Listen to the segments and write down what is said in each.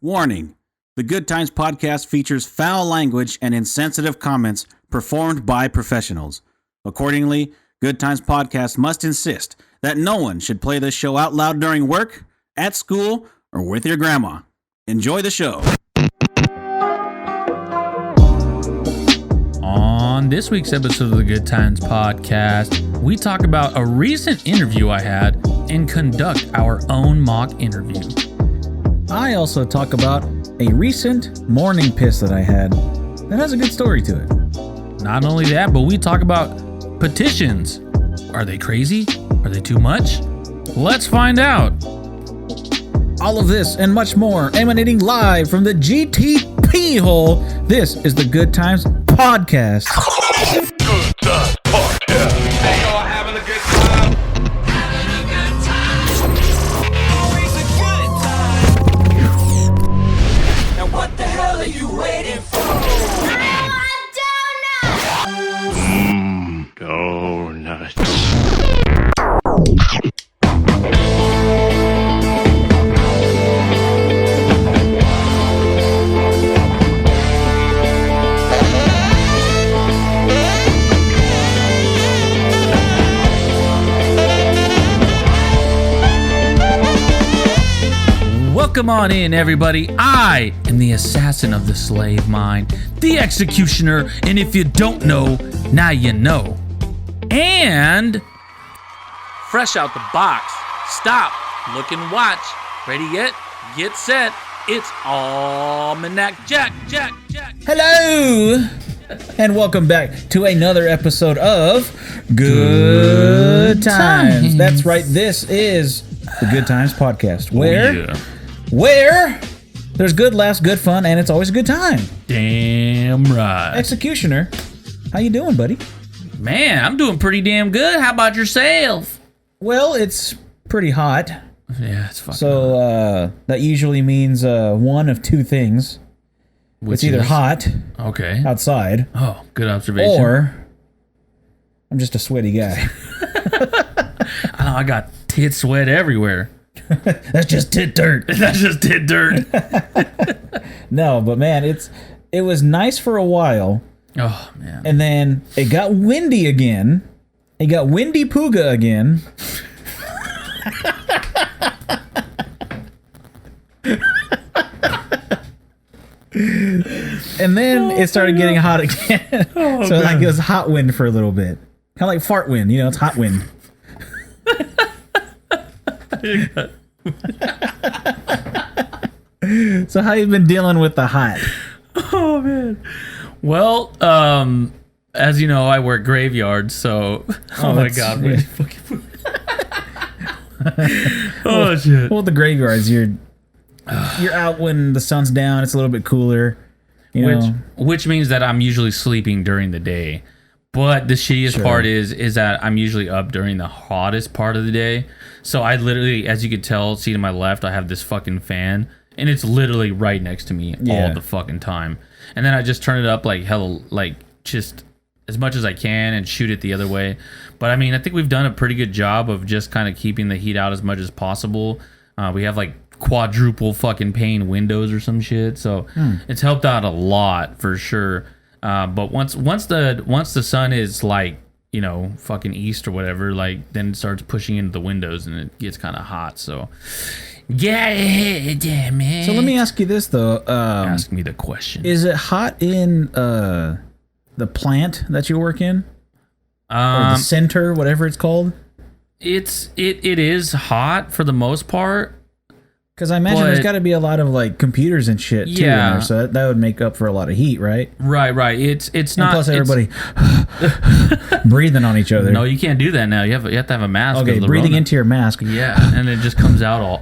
Warning: the Good Times podcast features foul language and insensitive comments performed by professionals. Accordingly, Good Times podcast must insist that no one should play this show out loud during work, at school, or with your grandma. Enjoy the show. On this week's episode of the Good Times podcast, we talk about a recent interview I had and conduct our own mock interview. I also talk about a recent morning piss that I had that has a good story to it. Not only that, but we talk about petitions. Are they crazy? Are they too much? Let's find out. All of this and much more emanating live from the GTP hole. This is the Good Times podcast. Good Times Podcast. Hey, y'all having a good time? Having a good time. Always a good time. Now what the hell are you waiting for? Donuts. Welcome on in, everybody. I am the assassin of the slave mind, the executioner, and if you don't know, now you know. And fresh out the box, stop, look and watch. Ready yet? Get set. It's Almanac Jack. Hello, and welcome back to another episode of Good Times. That's right, this is the Good Times podcast, where there's good laughs, good fun, and it's always a good time. Damn right. Executioner, how you doing, buddy? Man, I'm doing pretty damn good. How about yourself? Well, it's pretty hot. Yeah, it's fucking hot. So that usually means one of two things. Which it's either is hot okay outside, Oh, good observation. or I'm just a sweaty guy. I know, I got tit sweat everywhere. That's just tit dirt. That's just tit dirt. No, but man, it was nice for a while, Oh, man. and then it got windy again. It got windy pooga again. And then it started getting hot again. So like it was hot wind for a little bit. Kind of like fart wind, it's hot wind. So how you been dealing with the hot? Oh, man. Well, as you know, I work graveyards, so... Oh my God. Yeah. Oh, shit. Well, the graveyards, you're out when the sun's down. It's a little bit cooler. Which means that I'm usually sleeping during the day. But the shittiest part is that I'm usually up during the hottest part of the day. So I literally, as you could tell, see to my left, I have this fucking fan. And it's literally right next to me all the fucking time. And then I just turn it up like hell, like just as much as I can and shoot it the other way. But I mean, I think we've done a pretty good job of just kind of keeping the heat out as much as possible. We have like quadruple fucking pane windows or some shit. So it's helped out a lot for sure. But once the sun is like, fucking east or whatever, like then it starts pushing into the windows and it gets kind of hot. So yeah, man. So let me ask you this though. Ask me the question. Is it hot in the plant that you work in? Or the center, whatever it's called? It is hot for the most part. Because I imagine there's got to be a lot of like computers and shit too in Yeah. there, so that would make up for a lot of heat, right? Right. It's And not. plus everybody breathing on each other. No, you can't do that now. You have to have a mask. Okay, of the breathing Rona. into your mask. Yeah, and it just comes out all.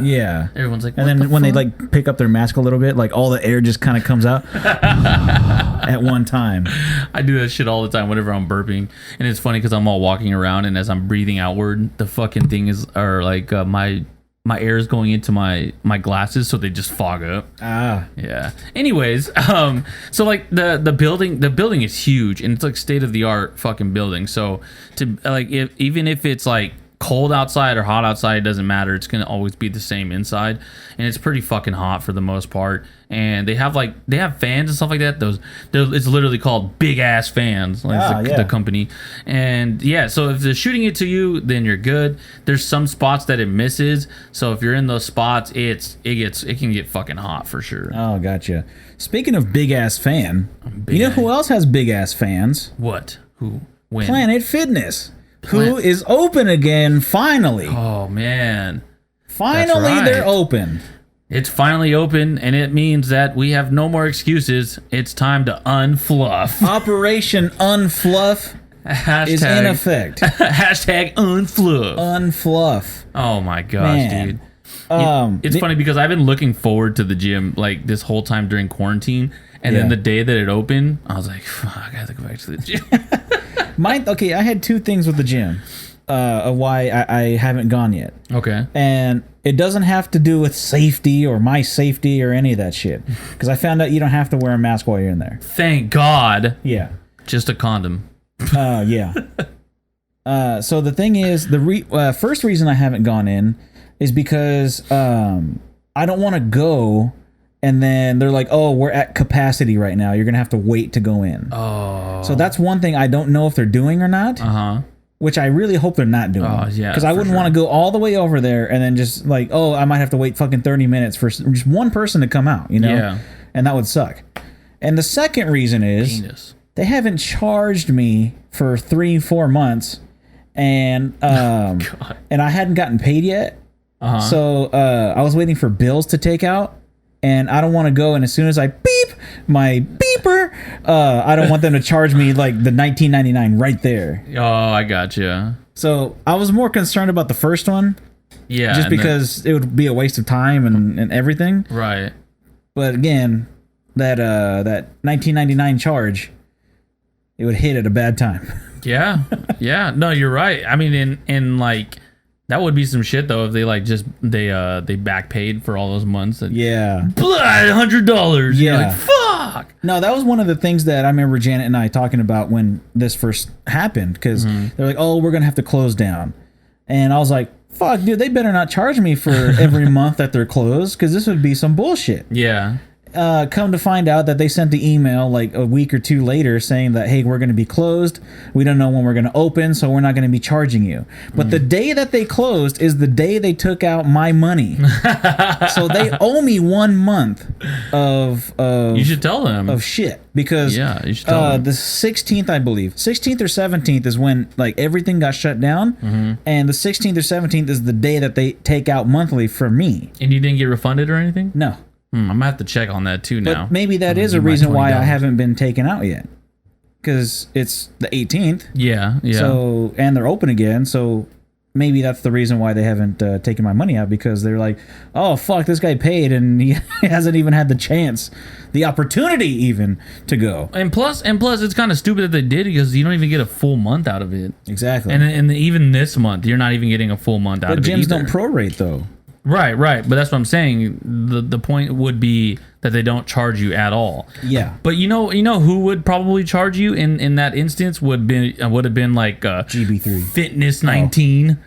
Yeah. Everyone's like, And then when they like pick up their mask a little bit, like all the air just kind of comes out at one time. I do that shit all the time whenever I'm burping, and it's funny because I'm all walking around, and as I'm breathing outward, the fucking thing is, or like my air is going into my glasses, so they just fog up. Yeah. Anyways, so like the building is huge, and it's like state of the art fucking building. So to like even if it's like cold outside or hot outside, it doesn't matter. It's gonna always be the same inside, and it's pretty fucking hot for the most part. And they have fans and stuff like that. It's literally called big ass fans, like the company. And yeah, so if they're shooting it to you, then you're good. There's some spots that it misses, so if you're in those spots, it can get fucking hot for sure. Oh, gotcha. Speaking of big ass fan, you know who else has big ass fans? What? Who? When? Planet Fitness. Who is open again, finally. Oh, man. Finally, right. they're open. It's finally open, and it means that we have no more excuses. It's time to unfluff. Operation Unfluff is in effect. Hashtag unfluff. Unfluff. Oh, my gosh, Man. dude. It's funny because I've been looking forward to the gym like this whole time during quarantine, and then the day that it opened, I was like, fuck, I have to go back to the gym. I had two things with the gym of why I haven't gone yet. Okay. And it doesn't have to do with safety or my safety or any of that shit. Because I found out you don't have to wear a mask while you're in there. Thank God. Yeah. Just a condom. Yeah. So the thing is, the first reason I haven't gone in is because I don't want to go. And then they're like, oh, we're at capacity right now. You're going to have to wait to go in. Oh. So that's one thing I don't know if they're doing or not. Uh-huh. Which I really hope they're not doing. Oh, yeah. Because I wouldn't want to go all the way over there and then just like, oh, I might have to wait fucking 30 minutes for just one person to come out, you know? Yeah. And that would suck. And the second reason is they haven't charged me for 3-4 months and and I hadn't gotten paid yet. Uh-huh. So I was waiting for bills to take out. And I don't want to go, and as soon as I beep my beeper, I don't want them to charge me like the $19.99 right there. Oh, I gotcha. So I was more concerned about the first one, just because it would be a waste of time and everything. Right. But again, that $19.99 charge, it would hit at a bad time. Yeah, yeah. No, you're right. I mean, in like. That would be some shit though if they like just they back paid for all those months. And Yeah. $100. Yeah. Like, fuck. No, that was one of the things that I remember Janet and I talking about when this first happened, because they're like, oh, we're gonna have to close down, and I was like, fuck, dude, they better not charge me for every month that they're closed, because this would be some bullshit. Yeah. Come to find out that they sent the email like a week or two later saying that, hey, we're going to be closed. We don't know when we're going to open, so we're not going to be charging you. But the day that they closed is the day they took out my money. So they owe me 1 month of you should tell them. Of shit. Because you should tell them. The 16th, I believe, 16th or 17th is when like everything got shut down. And the 16th or 17th is the day that they take out monthly from me. And you didn't get refunded or anything? No. I'm gonna have to check on that too now. But maybe that is a reason why I haven't been taken out yet, because it's the 18th. Yeah. So and they're open again. So maybe that's the reason why they haven't taken my money out, because they're like, oh fuck, this guy paid and he hasn't even had the chance, the opportunity even to go. And plus, it's kind of stupid that they did, because you don't even get a full month out of it. Exactly. And even this month, you're not even getting a full month out of it. But gyms either. don't prorate though. Right. But that's what I'm saying. The point would be that they don't charge you at all. Yeah. But you know who would probably charge you in that instance would have been like GB3 Fitness 19. You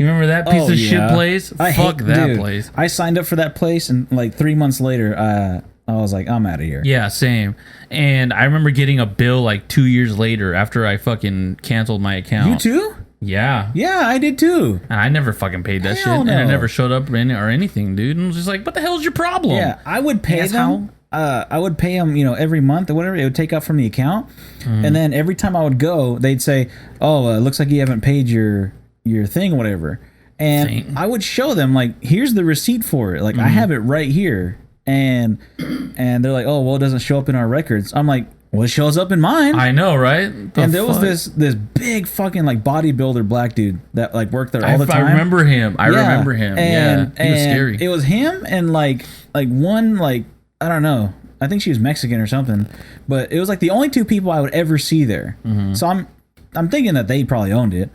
remember that piece of shit place? Fuck that place. I signed up for that place, and like 3 months later, I was like, I'm out of here. Yeah, same. And I remember getting a bill like 2 years later after I fucking canceled my account. You too? Yeah. Yeah, I did too. And I never fucking paid that Hell shit. no. And it never showed up or anything, dude. And I was just like, what the hell's your problem? Yeah, I would pay them. I would pay them, every month or whatever. It would take out from the account. And then every time I would go, they'd say, oh, looks like you haven't paid your thing or whatever. And I would show them, like, here's the receipt for it. Like, I have it right here. And they're like, oh, well, it doesn't show up in our records. I'm like, well, it shows up in mine. I know, right? And there was this big fucking like bodybuilder black dude that like worked there all the time. I remember him. I remember him. And, he was scary. It was him and like one, like, I don't know. I think she was Mexican or something. But it was like the only two people I would ever see there. So I'm thinking that they probably owned it.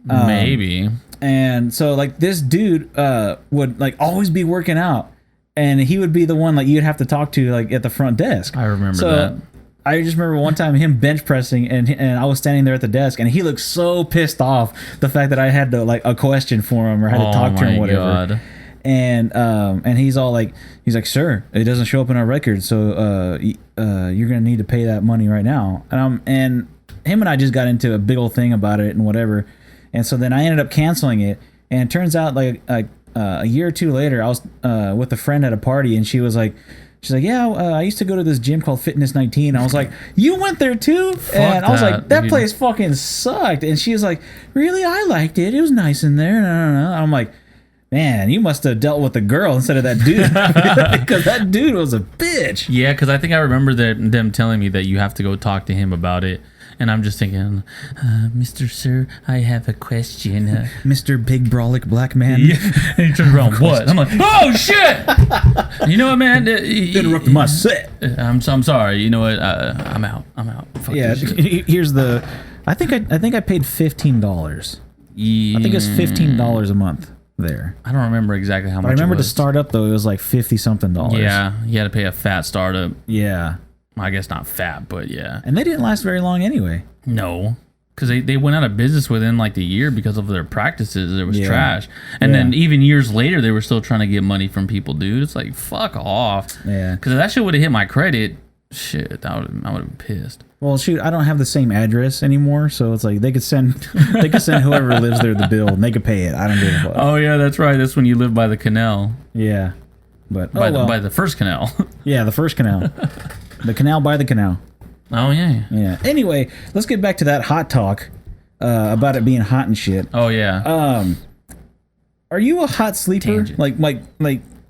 Maybe. And so like this dude would like always be working out, and he would be the one like you'd have to talk to like at the front desk. I remember that. I just remember one time him bench pressing, and I was standing there at the desk, and he looked so pissed off the fact that I had to like a question for him or had to talk to him, whatever. God. And he's all like, sir, it doesn't show up in our record, so you're gonna need to pay that money right now. And him and I just got into a big old thing about it and whatever, and so then I ended up canceling it. And it turns out like a year or two later, I was with a friend at a party, and she's like, yeah, I used to go to this gym called Fitness 19. I was like, you went there too? And I was like, that place fucking sucked. And she was like, really? I liked it. It was nice in there. And I'm like, man, you must have dealt with the girl instead of that dude, because that dude was a bitch. Yeah, because I think I remember them telling me that you have to go talk to him about it. And I'm just thinking, Mr. Sir, I have a question. Mr. Big Brolic Black Man. Yeah. And he turns around, what? I'm like, oh, shit! You know what, man? Interrupted my set. I'm sorry. You know what? I'm out. Fuck yeah, here's the... I think I paid $15. Yeah. I think it's $15 a month there. I don't remember exactly how much I remember to start up, though, it was like $50-something. Yeah, you had to pay a fat startup. Yeah. I guess not fat, but yeah. And they didn't last very long anyway. No, because they went out of business within like the year because of their practices. It was trash. And then even years later, they were still trying to get money from people, dude. It's like, fuck off. Yeah. Because if that shit would have hit my credit, shit, I would have been pissed. Well, shoot, I don't have the same address anymore, so it's like they could send whoever lives there the bill, and they could pay it. I don't give a fuck. Oh yeah, that's right. That's when you live by the canal. Yeah, but by the first canal. Yeah, the first canal. The canal by the canal. Oh, yeah. Yeah. Anyway, let's get back to that hot talk about it being hot and shit. Oh, yeah. Are you a hot sleeper? Tangent. Like,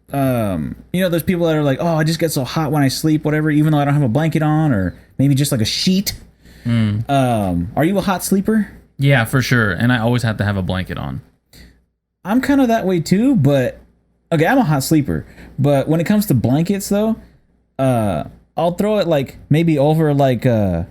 there's people that are like, oh, I just get so hot when I sleep, whatever, even though I don't have a blanket on, or maybe just like a sheet. Are you a hot sleeper? Yeah, for sure. And I always have to have a blanket on. I'm kind of that way too, but... Okay, I'm a hot sleeper. But when it comes to blankets, though... I'll throw it like maybe over like I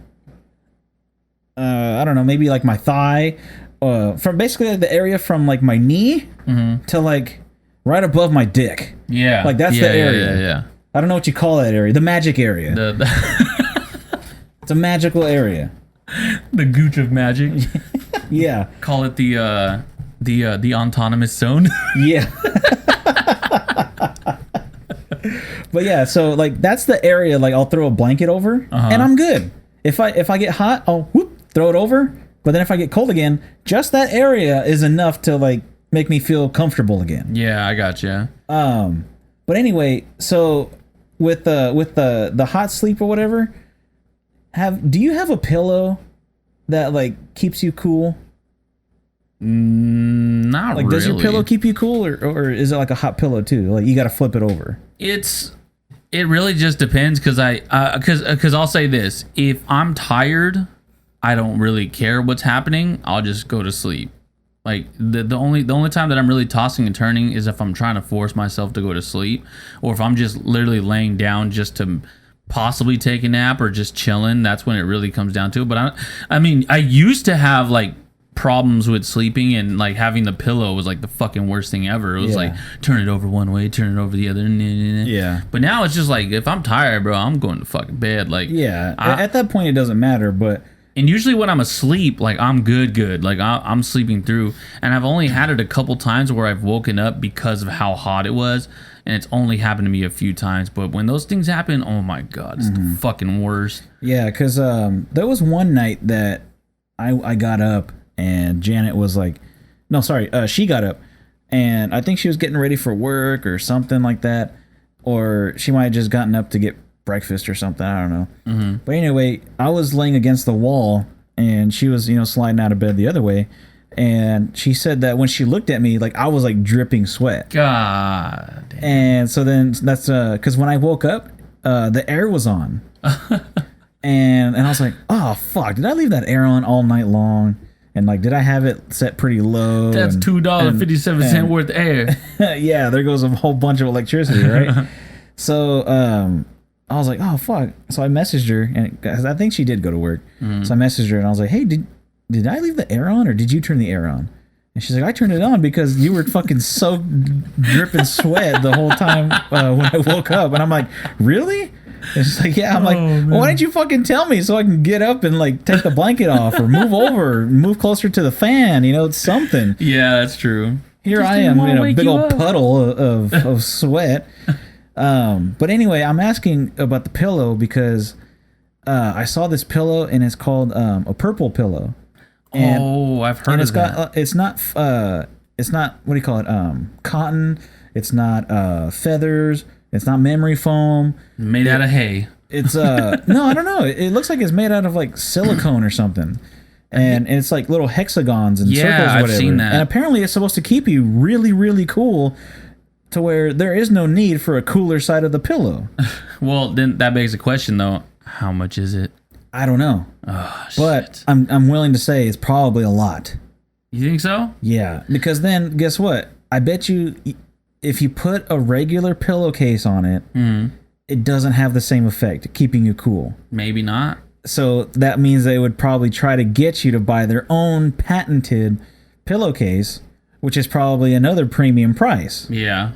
don't know, maybe like my thigh, from basically like the area from like my knee to like right above my dick. Yeah, like that's the area. Yeah. I don't know what you call that area. The magic area. It's a magical area. The gooch of magic. Yeah. Call it the autonomous zone. Yeah. But yeah, so like that's the area like I'll throw a blanket over and I'm good. If I get hot, I'll throw it over. But then if I get cold again, just that area is enough to like make me feel comfortable again. Yeah, I got you. But anyway, so with the hot sleep or whatever, do you have a pillow that like keeps you cool? Not like, really. Does your pillow keep you cool, or is it like a hot pillow too? Like you got to flip it over. It really just depends, because I'll say this: if I'm tired, I don't really care what's happening. I'll just go to sleep. Like the only time that I'm really tossing and turning is if I'm trying to force myself to go to sleep, or if I'm just literally laying down just to possibly take a nap or just chilling. That's when it really comes down to it. But I mean, I used to have like problems with sleeping, and like having the pillow was like the fucking worst thing ever. It was like turn it over one way, turn it over the other. Yeah. But now it's just like if I'm tired, bro, I'm going to fucking bed. Like at that point it doesn't matter. But and usually when I'm asleep, like I'm good. Like I'm sleeping through, and I've only had it a couple times where I've woken up because of how hot it was, and it's only happened to me a few times. But when those things happen, oh my god, it's the fucking worst. Yeah, because there was one night that I got up. And Janet was like, no, sorry, she got up. And I think she was getting ready for work or something like that. Or she might have just gotten up to get breakfast or something. I don't know. But anyway, I was laying against the wall, and she was, sliding out of bed the other way. And she said that when she looked at me, like I was like dripping sweat. God damn. And so then that's because when I woke up, the air was on. and I was like, oh, fuck, did I leave that air on all night long? And like, did I have it set pretty low? That's $2.57 worth of air. Yeah, there goes a whole bunch of electricity, right? So I was like, oh fuck. So I messaged her, and cause I think she did go to work. So I messaged her, and I was like, hey, did I leave the air on, or did you turn the air on? And she's like, I turned it on because you were fucking so dripping sweat the whole time when I woke up. And I'm like, really? It's like, yeah, I'm like, well, why didn't you fucking tell me so I can get up and like take the blanket off or move over, move closer to the fan, it's something. Yeah, that's true. Here I am in a big old puddle of sweat. But anyway, I'm asking about the pillow because I saw this pillow and it's called a purple pillow. And, I've heard of that. It's not what do you call it? Cotton. It's not feathers. It's not memory foam. Made out of hay. It's no, I don't know. It looks like it's made out of like silicone or something. And it's like little hexagons and circles or whatever. I've seen that. And apparently it's supposed to keep you really, really cool to where there is no need for a cooler side of the pillow. Well, then that begs the question though, how much is it? I don't know. Oh, but I'm willing to say it's probably a lot. You think so? Yeah, because then guess what? I bet you if you put a regular pillowcase on it, it doesn't have the same effect, keeping you cool. Maybe not. So that means they would probably try to get you to buy their own patented pillowcase, which is probably another premium price. Yeah.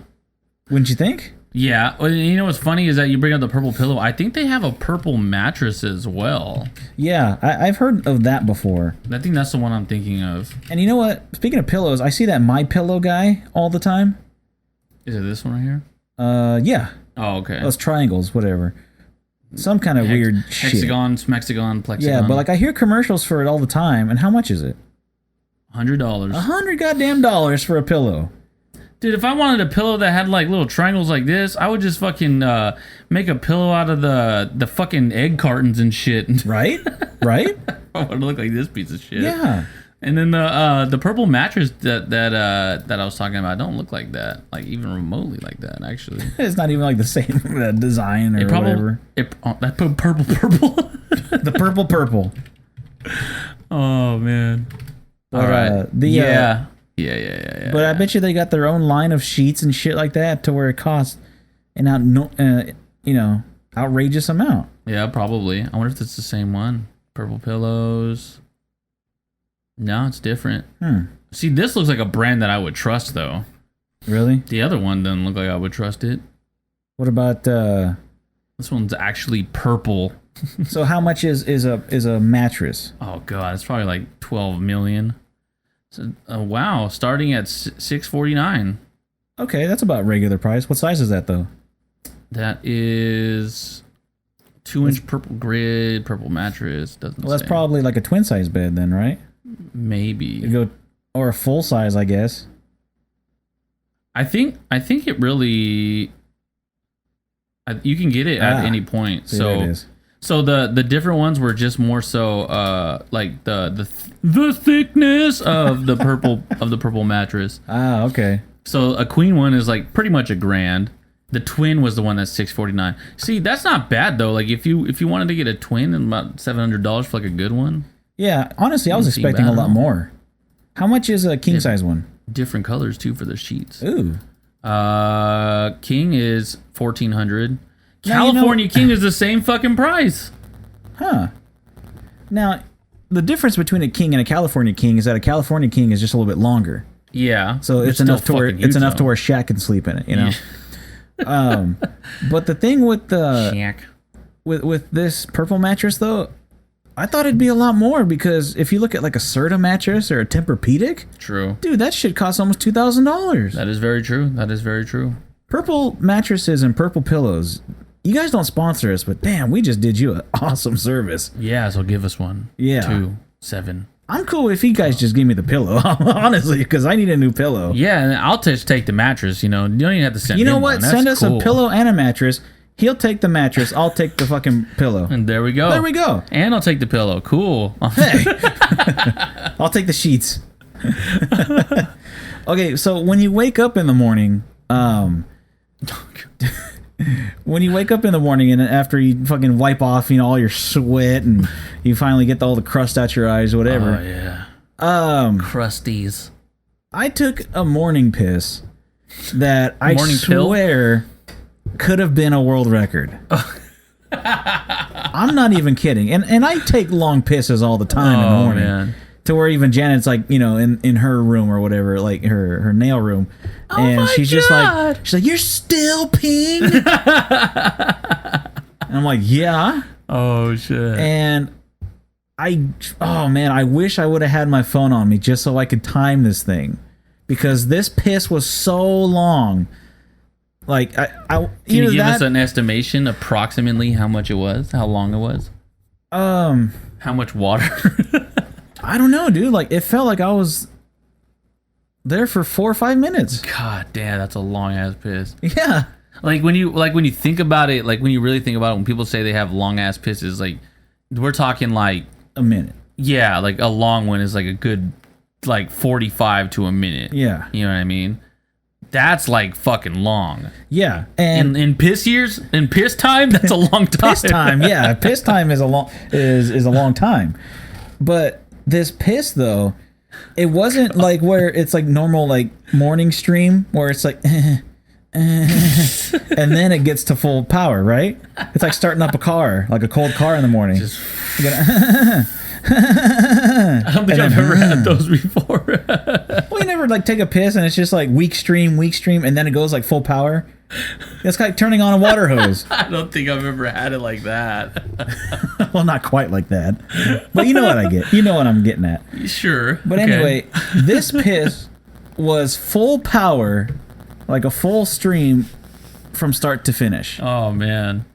Wouldn't you think? Yeah. Well, you know what's funny is that you bring up the purple pillow. I think they have a purple mattress as well. Yeah, I've heard of that before. I think that's the one I'm thinking of. And you know what? Speaking of pillows, I see that My Pillow guy all the time. Is it this one right here? Yeah. Oh, okay. Those triangles, whatever. Some kind of weird shit. Hexagon, smexagon, plexagon. Yeah, but like I hear commercials for it all the time. And how much is it? $100. $100 goddamn dollars for a pillow. Dude, if I wanted a pillow that had like little triangles like this, I would just fucking make a pillow out of the fucking egg cartons and shit. Right? Right? I want to look like this piece of shit. Yeah. And then the purple mattress that I was talking about don't look like that, like even remotely like that. Actually, It's not even like the same design or whatever. That purple. The purple. Oh man. But, All right. Yeah. But I yeah. bet you they got their own line of sheets and shit like that to where it costs an outrageous amount. Yeah, probably. I wonder if it's the same one. Purple pillows. No, it's different. See, this looks like a brand that I would trust, though. Really? The other one doesn't look like I would trust it. What about This one's actually purple. so how much is a mattress? Oh god, it's probably like 12 million. So, wow, starting at $649. Okay, that's about regular price. What size is that though? That is 2-inch purple grid, purple mattress. Doesn't Well, that's say. probably like a twin size bed then, right? Maybe. You go or a full size, I guess. I think it really. You can get it at any point. See, there it is. So the different ones were just more so like the thickness of the purple mattress. Ah, okay. So a queen one is like pretty much $1,000. The twin was the one that's $649. See, that's not bad though. Like if you wanted to get a twin, and about $700 for like a good one. Yeah, honestly, I was expecting a lot more. How much is a king size one? Different colors too for the sheets. Ooh. King is $1,400. Now, California King is the same fucking price. Huh. Now, the difference between a king and a California king is that a California king is just a little bit longer. Yeah. So it's enough to where Shaq can sleep in it, you know. But the thing with the Shaq. with this purple mattress though, I thought it'd be a lot more because if you look at like a Serta mattress or a Tempur-Pedic, True. dude, that shit costs almost $2,000. That is very true. Purple mattresses and purple pillows. You guys don't sponsor us, but damn, we just did you an awesome service. Yeah, so give us one. Yeah. 2, 7. I'm cool if you guys just give me the pillow, honestly, because I need a new pillow. Yeah, and I'll just take the mattress. You know, you don't even have to send. You know him what? one. Send That's us cool. a pillow and a mattress. He'll take the mattress. I'll take the fucking pillow. And there we go. There we go. And I'll take the pillow. Cool. Hey, I'll take the sheets. Okay, so when you wake up in the morning, and after you fucking wipe off, all your sweat and you finally get all the crust out your eyes, whatever. Oh yeah. Crusties. I took a morning piss that I Morning swear could have been a world record. I'm not even kidding. And I take long pisses all the time in the morning. Man. To where even Janet's like, in her room or whatever, like her nail room. And she's just like, you're still peeing? And I'm like, yeah. Oh shit. And oh man, I wish I would have had my phone on me just so I could time this thing, because this piss was so long. Like, Can you give us an estimation, approximately how much it was, how long it was, how much water? I don't know, dude. Like, it felt like I was there for 4 or 5 minutes. God damn, that's a long ass piss. Yeah. Like when you think about it, like when you really think about it, when people say they have long ass pisses, like we're talking like a minute. Yeah, like a long one is like a good like 45 to a minute. Yeah. You know what I mean? That's like fucking long. Yeah. And in piss years, in piss time, that's a long time. Piss time, yeah. Piss time is a long time. But this piss though, it wasn't like where it's like normal like morning stream where it's like and then it gets to full power, right? It's like starting up a car, like a cold car in the morning. I don't think I've ever had those before. Well, you never like take a piss and it's just like weak stream, and then it goes like full power. It's like turning on a water hose. I don't think I've ever had it like that. Well, not quite like that, but you know what I get. You know what I'm getting at. Sure. But anyway, this piss was full power, like a full stream from start to finish. Oh man.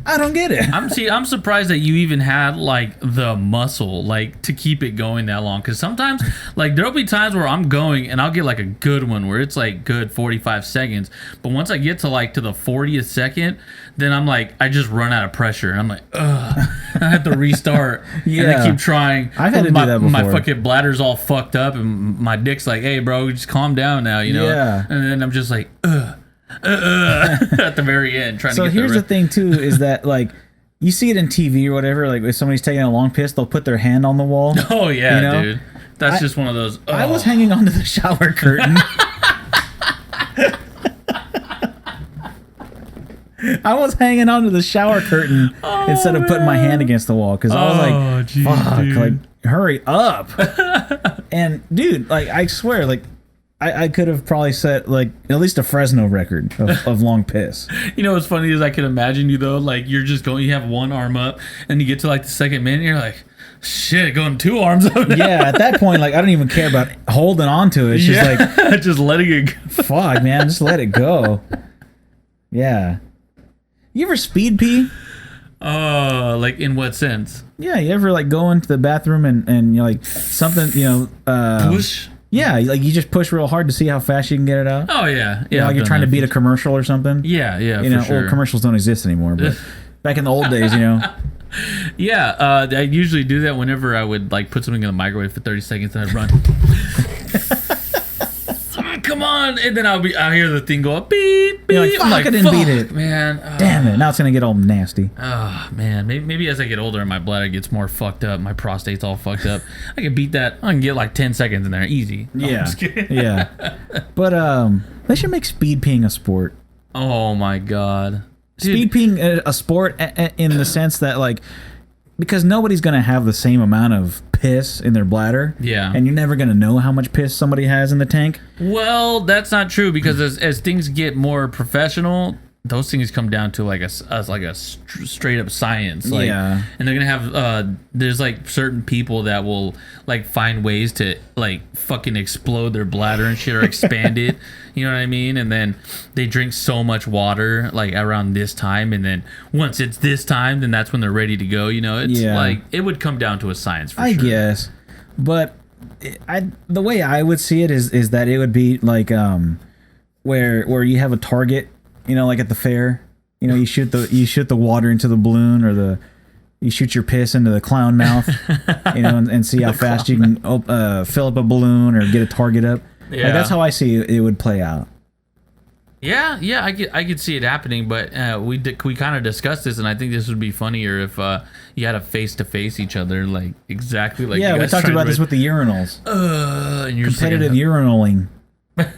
I don't get it. I'm surprised that you even had like the muscle like to keep it going that long, because sometimes like there'll be times where I'm going and I'll get like a good one where it's like good 45 seconds, but once I get to like to the 40th second, then I'm like I just run out of pressure and I'm like ugh, I have to restart. Yeah. And I keep trying. I've had to do that before. My fucking bladder's all fucked up and my dick's like, hey bro, just calm down now, you know. Yeah. And then I'm just like ugh. At the very end trying to get here's the thing too is that like you see it in TV or whatever, like if somebody's taking a long piss they'll put their hand on the wall. Oh yeah, you know? dude, that's just one of those. I was hanging onto the shower curtain. I was hanging onto the shower curtain instead of putting my hand against the wall because I was like, geez, fuck, dude. like hurry up. And dude, like I swear, like I could have probably set like at least a Fresno record of long piss. You know what's funny is I can imagine you though, like you're just going, you have one arm up, and you get to like the second minute, and you're like, shit, going 2 arms up now. Yeah, at that point, like I don't even care about holding on to it. It's just like just letting it go. Fuck, man, just let it go. Yeah. You ever speed pee? Like in what sense? Yeah, you ever like go into the bathroom and you're like something, you know, Push. Yeah, like you just push real hard to see how fast you can get it out. Oh yeah, You know, like you're trying to beat a commercial or something. Yeah, You know, for sure. well, commercials don't exist anymore, but back in the old days, you know. Yeah, I usually do that whenever I would like put something in the microwave for 30 seconds and I'd run. Come on, and then I'll hear the thing go up, beep, beep. You're like, fuck, I'm like, I didn't beat it. Man. Damn it, now it's gonna get all nasty. Oh man, maybe as I get older and my bladder gets more fucked up, my prostate's all fucked up, I can beat that. I can get like 10 seconds in there, easy. No, I'm Yeah, just kidding. yeah. But they should make speed peeing a sport. Oh my god. Speed peeing a sport in the sense that like, because nobody's gonna have the same amount of piss in their bladder. Yeah. And you're never gonna know how much piss somebody has in the tank. Well, that's not true, because as things get more professional, those things come down to like a straight up science. Like, Yeah. And they're gonna have there's like certain people that will like find ways to like fucking explode their bladder and shit or expand it. You know what I mean? And then they drink so much water like around this time, and then once it's this time, then that's when they're ready to go. You know, it's like it would come down to a science for I sure. guess, but the way I would see it is that it would be like where you have a target, you know, like at the fair, you know, you shoot the water into the balloon, or you shoot your piss into the clown mouth, you know, and see how fast you can fill up a balloon or get a target up. Yeah. Like, that's how I see it would play out. Yeah, I could see it happening, but we kind of discussed this, and I think this would be funnier if you had to face each other, like exactly like. Yeah, you we guys talked tried about to- this with the urinals. And you're Competitive just urinaling.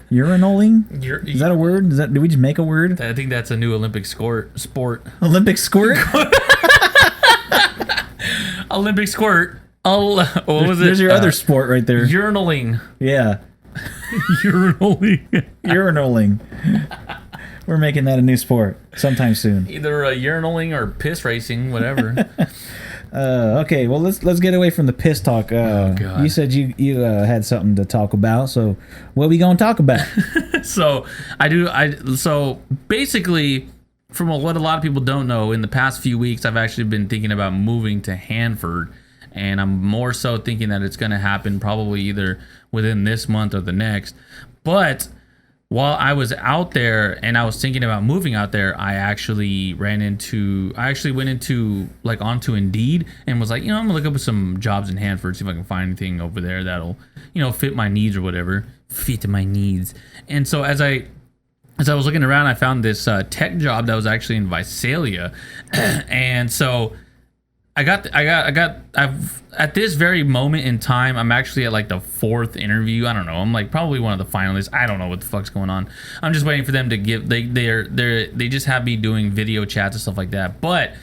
Urinaling? like, Is that a word? Did we just make a word? I think that's a new Olympic sport. Olympic squirt? Olympic squirt. What was it? There's your other sport right there. Urinaling. Yeah. Urinaling. Urinaling. We're making that a new sport sometime soon. Either urinaling or piss racing, whatever. Okay, well let's get away from the piss talk. God. You said you had something to talk about, so what we gonna talk about? So so basically, from what a lot of people don't know, in the past few weeks, I've actually been thinking about moving to Hanford, and I'm more so thinking that it's going to happen probably either within this month or the next. But while I was out there and I was thinking about moving out there, I actually went into like onto Indeed and was like, I'm gonna look up some jobs in Hanford, see if I can find anything over there that'll, fit my needs or whatever. Fit my needs. And so as I was looking around, I found this tech job that was actually in Visalia, and so I've at this very moment in time, I'm actually at like the 4th interview. I don't know. I'm like probably one of the finalists. I don't know what the fuck's going on. I'm just waiting for them to give. They just have me doing video chats and stuff like that. But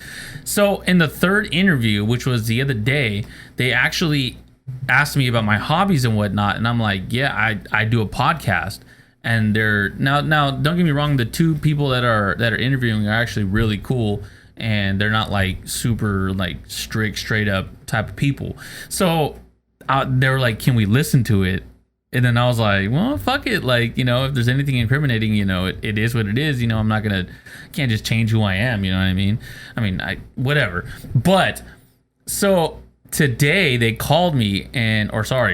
so in the 3rd interview, which was the other day, they actually asked me about my hobbies and whatnot, and I'm like, yeah, I do a podcast. And they're now don't get me wrong, the 2 people that are interviewing are actually really cool, and they're not like super like strict straight up type of people. So they were like, can we listen to it? And then I was like, well, fuck it, like, if there's anything incriminating, it is what it is. I'm not can't just change who I am, you know what I mean? Whatever. But so today they called me,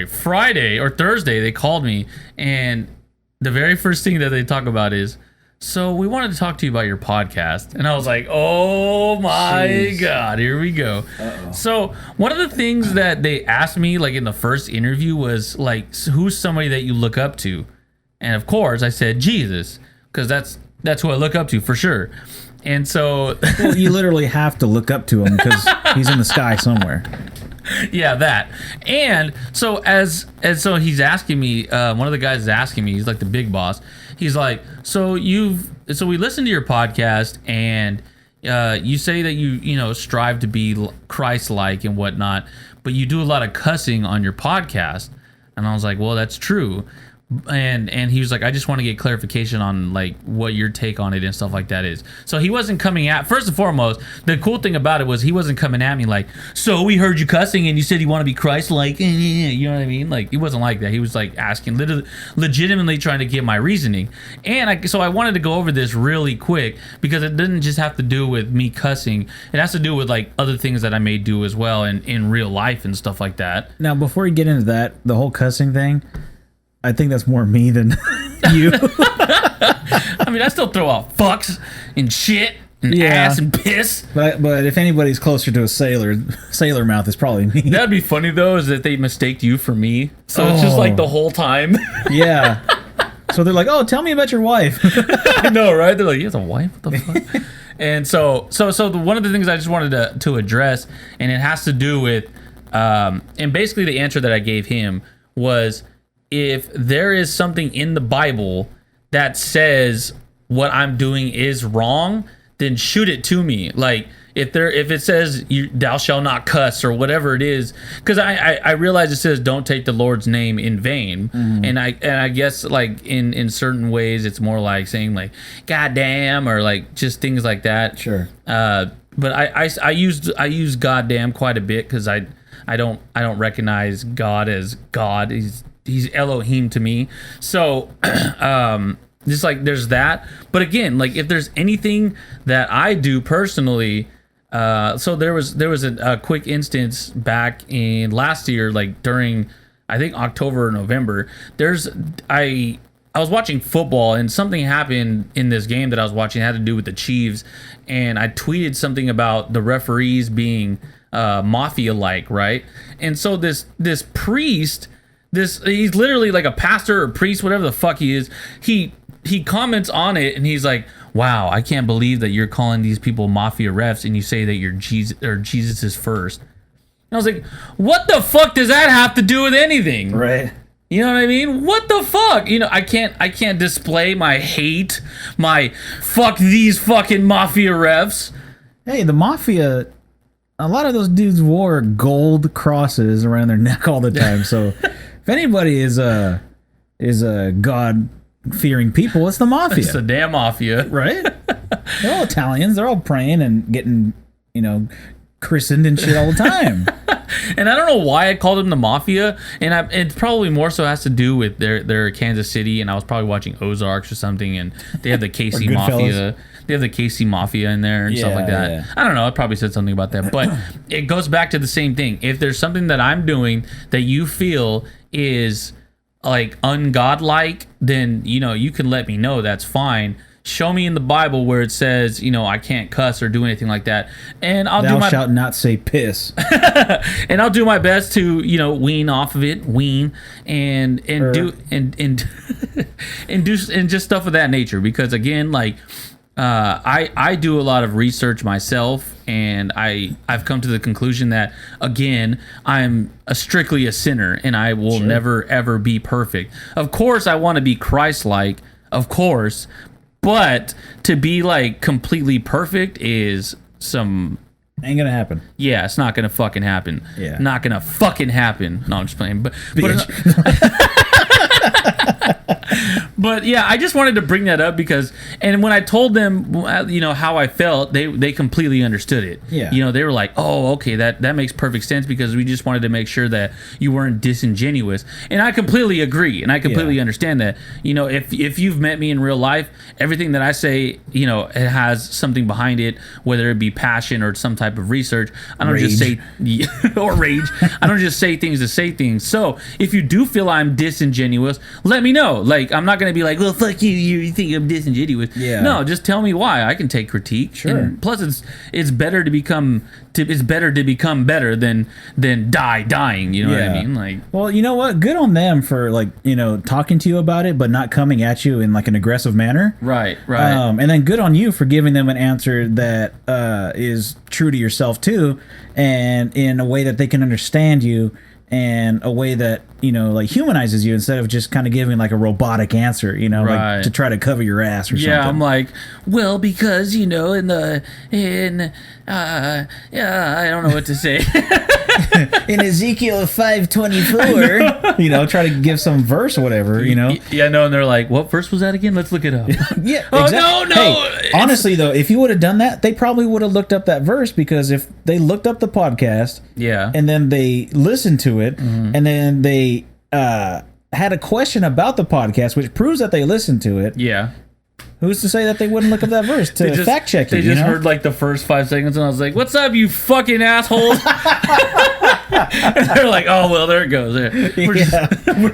Friday or Thursday they called me, and the very first thing that they talk about is, so we wanted to talk to you about your podcast. And I was like, oh my God, here we go. Uh-oh. So one of the things that they asked me like in the first interview was like, who's somebody that you look up to? And of course I said Jesus, because that's who I look up to for sure. And so well, you literally have to look up to him because he's in the sky somewhere. Yeah, that. And so so he's asking me, one of the guys is asking me, he's like the big boss. He's like, so we listened to your podcast, and you say that you strive to be Christ-like and whatnot, but you do a lot of cussing on your podcast. And I was like, well, that's true. And he was like, I just want to get clarification on like what your take on it and stuff like that is. So he wasn't coming at, first and foremost, the cool thing about it was he wasn't coming at me like, so we heard you cussing and you said you want to be Christ-like, you know what I mean? Like, he wasn't like that. He was like asking, legitimately trying to get my reasoning. And so I wanted to go over this really quick because it didn't just have to do with me cussing. It has to do with like other things that I may do as well in real life and stuff like that. Now, before you get into that, the whole cussing thing, I think that's more me than you. I still throw out fucks and shit and ass and piss. But if anybody's closer to a sailor mouth is probably me. That'd be funny though, is that they mistaked you for me. So it's just like the whole time. Yeah. So they're like, oh, tell me about your wife. I know, right? They're like, you have a wife? What the fuck? And so one of the things I just wanted to address, and it has to do with, and basically the answer that I gave him was, if there is something in the Bible that says what I'm doing is wrong, then shoot it to me. Like if it says thou shalt not cuss or whatever it is, because I realize it says don't take the Lord's name in vain, and I guess like in certain ways it's more like saying like goddamn or like just things like that. Sure. But I use goddamn quite a bit because I don't recognize God as God. He's Elohim to me. So just like there's that. But again, like if there's anything that I do personally, so there was a quick instance back in last year, like during I think October or November. I was watching football and something happened in this game that I was watching. It had to do with the Chiefs, and I tweeted something about the referees being mafia-like, right? And so this priest. He's literally like a pastor or priest, whatever the fuck he is. He comments on it and he's like, wow, I can't believe that you're calling these people mafia refs and you say that you're Jesus is first. And I was like, what the fuck does that have to do with anything? Right. You know what I mean? What the fuck? I can't display my hate, my fuck these fucking mafia refs. Hey, the mafia, a lot of those dudes wore gold crosses around their neck all the time. So if anybody is a God-fearing people. It's the mafia. It's the damn mafia. Right? They're all Italians. They're all praying and getting, christened and shit all the time. And I don't know why I called them the mafia, and it probably more so has to do with their Kansas City, and I was probably watching Ozarks or something, and they have the KC Mafia. They have the KC Mafia in there and stuff like that. Yeah. I don't know. I probably said something about that, but it goes back to the same thing. If there's something that I'm doing that you feel is like ungodlike, then you can let me know. That's fine. Show me in the Bible where it says, I can't cuss or do anything like that, and I'll Thou shalt not say piss. and I'll do my best to wean off of it, and do and just stuff of that nature. Because again, like I do a lot of research myself, and I've come to the conclusion that again I'm strictly a sinner, and I will never ever be perfect. Of course, I want to be Christ-like, of course. But to be like completely perfect is some ain't gonna happen. Yeah, it's not gonna fucking happen. Yeah, not gonna fucking happen. No, I'm just playing. But yeah, I just wanted to bring that up because, and when I told them, how I felt, they completely understood it. Yeah. They were like, oh, okay, that makes perfect sense because we just wanted to make sure that you weren't disingenuous. And I completely agree. And I completely understand that. If you've met me in real life, everything that I say, it has something behind it, whether it be passion or some type of research. I don't just say, or rage. I don't just say things to say things. So if you do feel I'm disingenuous, let me know. Like, I'm not going to be like, well, fuck you, you think I'm disingenuous. Yeah. No, just tell me why. I can take critique. Sure. And plus, it's better to become better than dying. You know what I mean? Like, well, you know what? Good on them for talking to you about it, but not coming at you in like an aggressive manner. Right. And then good on you for giving them an answer that is true to yourself too, and in a way that they can understand you, and a way that like humanizes you instead of just kind of giving like a robotic answer, like to try to cover your ass or something. Yeah, I'm like, well, because I don't know what to say. In Ezekiel 5:24, try to give some verse or whatever, Yeah, no, and they're like, what verse was that again? Let's look it up. Yeah. Oh, exactly. no. Hey, honestly, though, if you would have done that, they probably would have looked up that verse, because if they looked up the podcast, and then they listened to it, and then they had a question about the podcast, which proves that they listened to it. Yeah. Who's to say that they wouldn't look up that verse to fact check it? They just heard like the first 5 seconds, and I was like, "What's up, you fucking assholes?" And they're like, "Oh well, there it goes." We're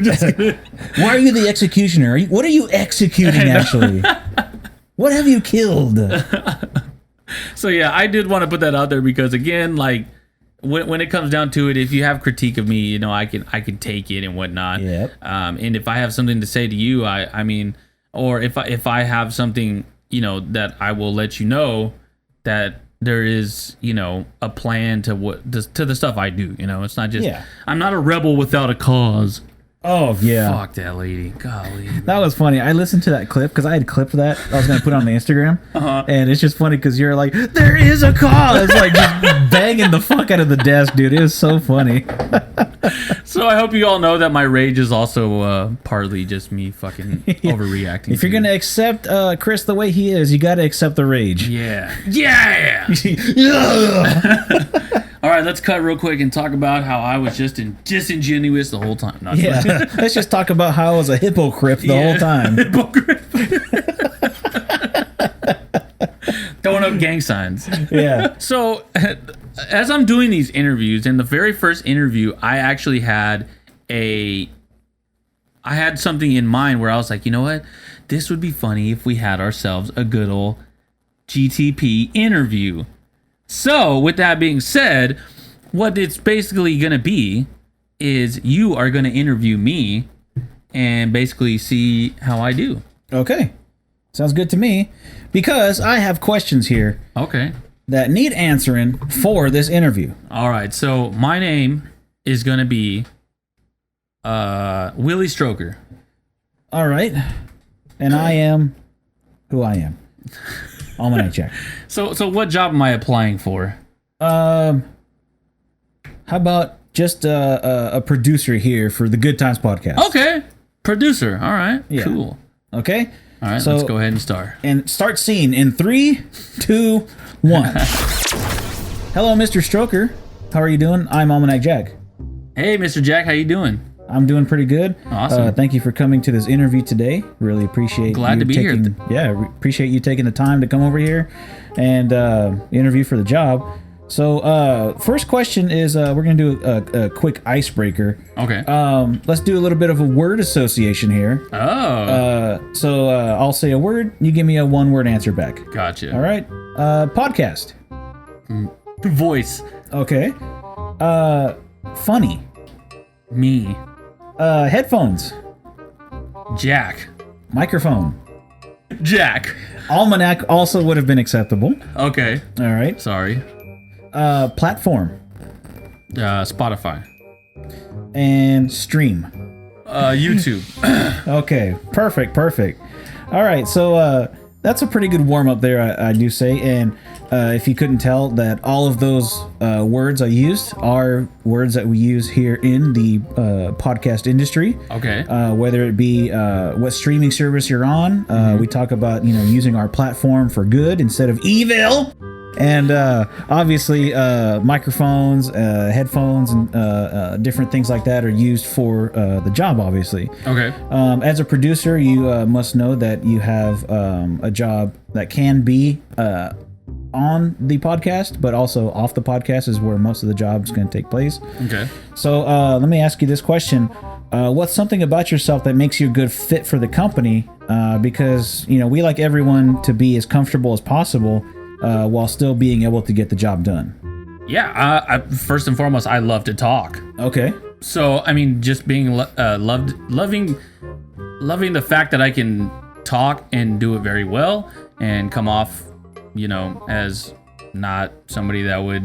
just Why are you the executioner? What are you executing actually? What have you killed? So yeah, I did want to put that out there because again, like when it comes down to it, if you have critique of me, I can take it and whatnot. Yep. And if I have something to say to you, I mean. Or if I have something, that I will let you know that there is, a plan to the stuff I do. It's not just I'm not a rebel without a cause. Oh yeah. Fuck that lady. Golly. That was funny. I listened to that clip because I had clipped that. I was gonna put it on the Instagram, and it's just funny because you're like, "There is a cause," like just banging the fuck out of the desk, dude. It was so funny. So I hope you all know that my rage is also partly just me fucking overreacting. If you're gonna accept Chris the way he is, you got to accept the rage. Yeah. All right, let's cut real quick and talk about how I was just disingenuous the whole time. Let's just talk about how I was a hypocrite the whole time. Hypocrite. Throwing up gang signs. Yeah. So, as I'm doing these interviews, in the very first interview, I actually had something in mind where I was like, you know what? This would be funny if we had ourselves a good old GTP interview. So, with that being said, what it's basically going to be is you are going to interview me and basically see how I do. Okay. Sounds good to me, because I have questions here. Okay. That need answering for this interview. All right. So, my name is going to be Willie Stroker. All right. And I am who I am. Almanac check. So what job am I applying for? How about just a producer here for the Good Times podcast? Okay, producer. All right, Yeah. cool. Okay. All right, So- let's go ahead and start. And start scene in 3, 2, 1. Hello, Mr. Stroker. How are you doing? I'm Almanac Jack. Hey, Mr. Jack, how you doing? I'm doing pretty good. Awesome. Thank you for coming to this interview today. Really appreciate Glad you to be here. taking, appreciate you taking the time to come over here and interview for the job. So first question is we're going to do a quick icebreaker. Okay. Let's do a little bit of a word association here. Oh, I'll say a word, you give me a one-word answer back. gotcha. All right. Podcast. Voice. Okay. Funny. Me. Headphones. Jack. Microphone. Jack. Almanac also would have been acceptable. Okay. All right. Sorry. Platform. Spotify. And stream. YouTube. Okay. Perfect. All right. So that's a pretty good warm up there, I do say. And if you couldn't tell, that all of those words I used are words that we use here in the podcast industry. Okay. Whether it be what streaming service you're on, we talk about using our platform for good instead of evil, and obviously microphones, headphones, and different things like that are used for the job. Obviously, Okay. as a producer, you must know that you have a job that can be on the podcast, but also off the podcast is where most of the job's going to take place. Okay. So let me ask you this question. What's something about yourself that makes you a good fit for the company? Because, we like everyone to be as comfortable as possible while still being able to get the job done. Yeah. I, first and foremost, I love to talk. Okay. So I mean, just being loving the fact that I can talk and do it very well and come off, as not somebody that would,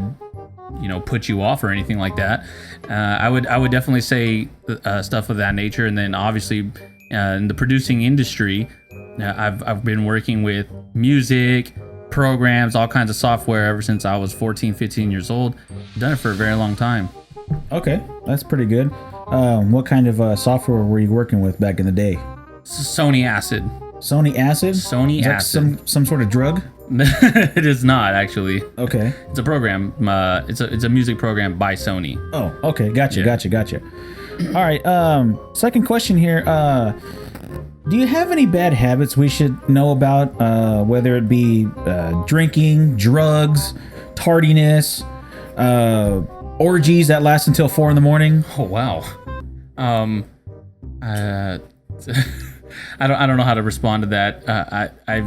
put you off or anything like that. I would definitely say stuff of that nature. And then obviously in the producing industry, I've been working with music, programs, all kinds of software ever since I was 14, 15 years old. I've done it for a very long time. Okay. That's pretty good. What kind of software were you working with back in the day? Sony Acid. Sony Acid? Sony Is that Acid. some sort of drug? It is not actually. Okay. It's a program. It's a music program by Sony. Oh, okay. Gotcha. All right. Second question here. Do you have any bad habits we should know about? Whether it be drinking, drugs, tardiness, orgies that last until 4 a.m. Oh wow. I don't know how to respond to that. I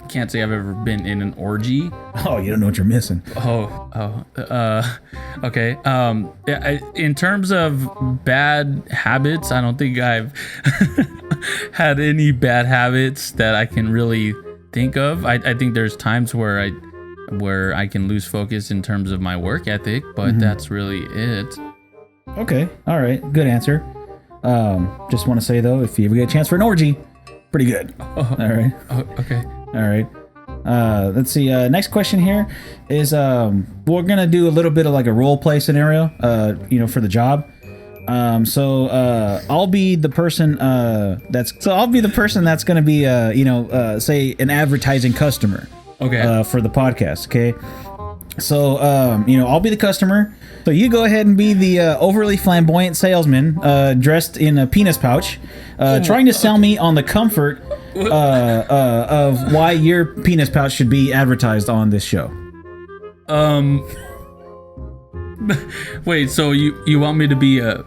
can't say I've ever been in an orgy. Oh, you don't know what you're missing. Okay. In terms of bad habits, I don't think I've had any bad habits that I can really think of. I think there's times where I can lose focus in terms of my work ethic, but that's really it. Okay. All right. Good answer. Just want to say though, if you ever get a chance for an orgy, pretty good. All right. Oh, okay. All right. Let's see. Next question here is we're gonna do a little bit of like a role play scenario. For the job. So I'll be the person that's gonna be say an advertising customer. Okay. For the podcast. Okay. So I'll be the customer. So you go ahead and be the overly flamboyant salesman dressed in a penis pouch, trying to sell me on the comfort of why your penis pouch should be advertised on this show. Wait, so you want me to be a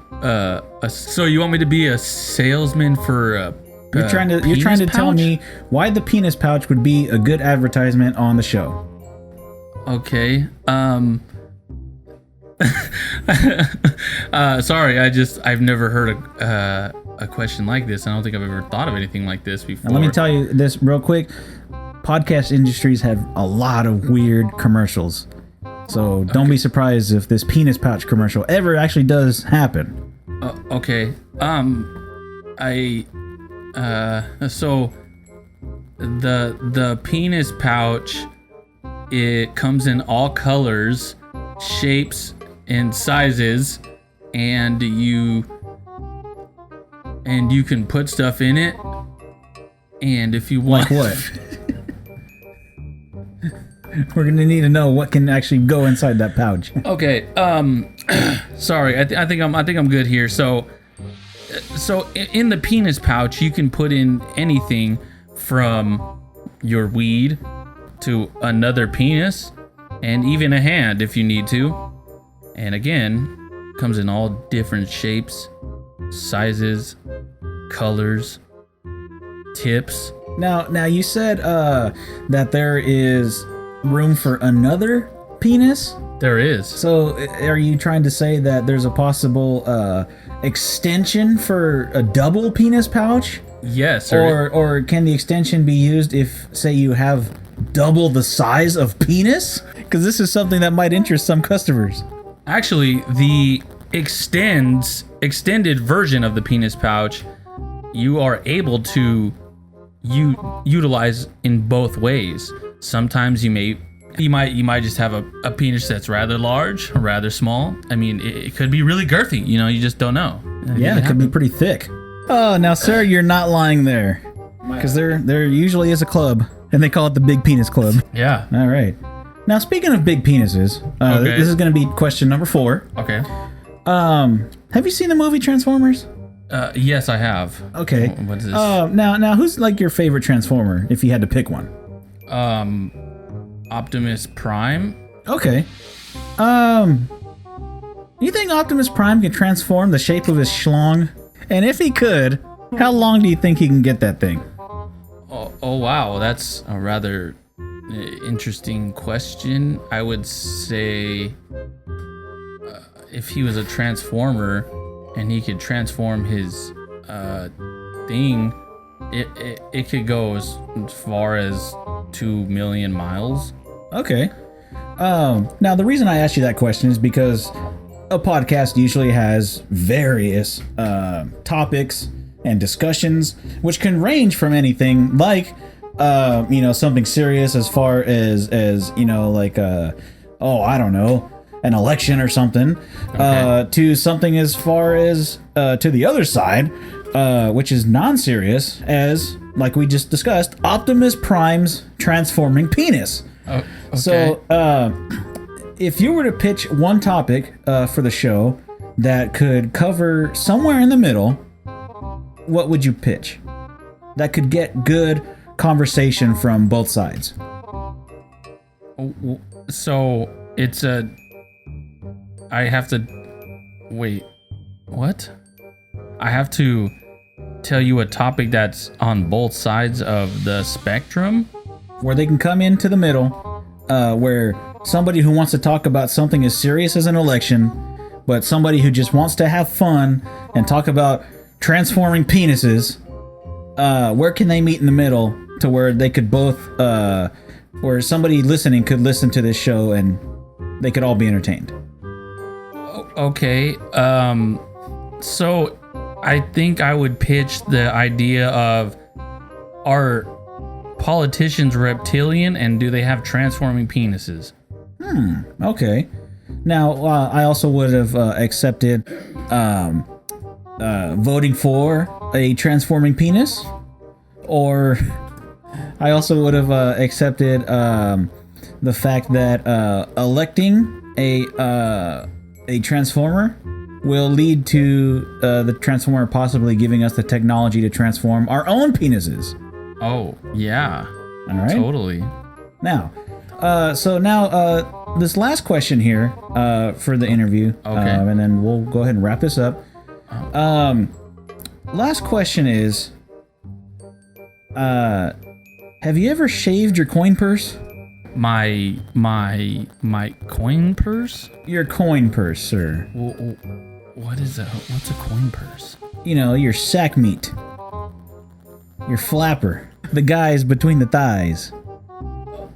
salesman for a You're trying to tell me why the penis pouch would be a good advertisement on the show. Okay. Sorry, I've never heard a question like this. I don't think I've ever thought of anything like this before. Now, let me tell you this real quick. Podcast industries have a lot of weird commercials. So don't be surprised if this penis pouch commercial ever actually does happen. Okay. So the penis pouch, it comes in all colors, shapes, and sizes, and you can put stuff in it, And if you want, Like what? We're gonna need to know what can actually go inside that pouch. Okay. Sorry. I think I'm good here. So in the penis pouch, you can put in anything from your weed to another penis, and even a hand if you need to. And again, comes in all different shapes, sizes, colors, tips. Now you said that there is room for another penis. There is. So are you trying to say that there's a possible extension for a double penis pouch? Yes. Or can the extension be used if, say, you have double the size of penis? Because this is something that might interest some customers. Actually, the extended version of the penis pouch, you are able to utilize in both ways. Sometimes you might just have a penis that's rather large or rather small. I mean, it could be really girthy. You know, you just don't know. Yeah, it could be pretty thick. Oh, now, sir, you're not lying there. Because there usually is a club, and they call it the Big Penis Club. Yeah. All right. Now, speaking of big penises, Okay. this is going to be question number 4. Okay. Have you seen the movie Transformers? Yes, I have. Okay. What is this? Now, who's like your favorite Transformer if you had to pick one? Optimus Prime. Okay. You think Optimus Prime can transform the shape of his schlong? And if he could, how long do you think he can get that thing? Oh wow, that's a rather interesting question. I would say if he was a transformer and he could transform his thing, it could go as far as 2 million miles. Okay. Now, the reason I asked you that question is because a podcast usually has various topics and discussions, which can range from anything like, something serious as far as like, I don't know, an election or something, Okay. to something as far as to the other side, which is non-serious, as, like we just discussed, Optimus Prime's transforming penis. Oh, okay. So, if you were to pitch one topic for the show that could cover somewhere in the middle, what would you pitch? That could get good conversation from both sides. So it's I have to wait. What? I have to tell you a topic that's on both sides of the spectrum? Where they can come into the middle, where somebody who wants to talk about something as serious as an election, but somebody who just wants to have fun and talk about transforming penises, where can they meet in the middle to where they could both, where somebody listening could listen to this show and they could all be entertained? Okay. So I think I would pitch the idea of, are politicians reptilian and do they have transforming penises? Okay. Now, I also would have accepted voting for a transforming penis, or I also would have accepted the fact that electing a transformer will lead to the transformer possibly giving us the technology to transform our own penises. Oh, yeah. All right. Totally. Now, this last question here for the interview, Okay. and then we'll go ahead and wrap this up. Last question is, have you ever shaved your coin purse? My coin purse? Your coin purse, sir. What is that? What's a coin purse? You know, your sack meat. Your flapper. The guys between the thighs.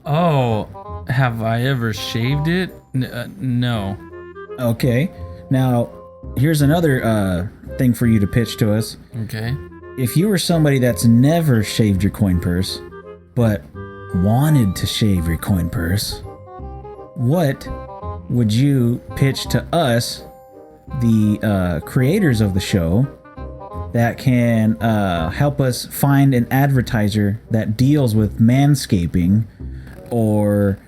Oh, have I ever shaved it? No. Okay. Now, here's another thing for you to pitch to us. Okay. If you were somebody that's never shaved your coin purse, but wanted to shave your coin purse, what would you pitch to us, the creators of the show, that can help us find an advertiser that deals with manscaping, or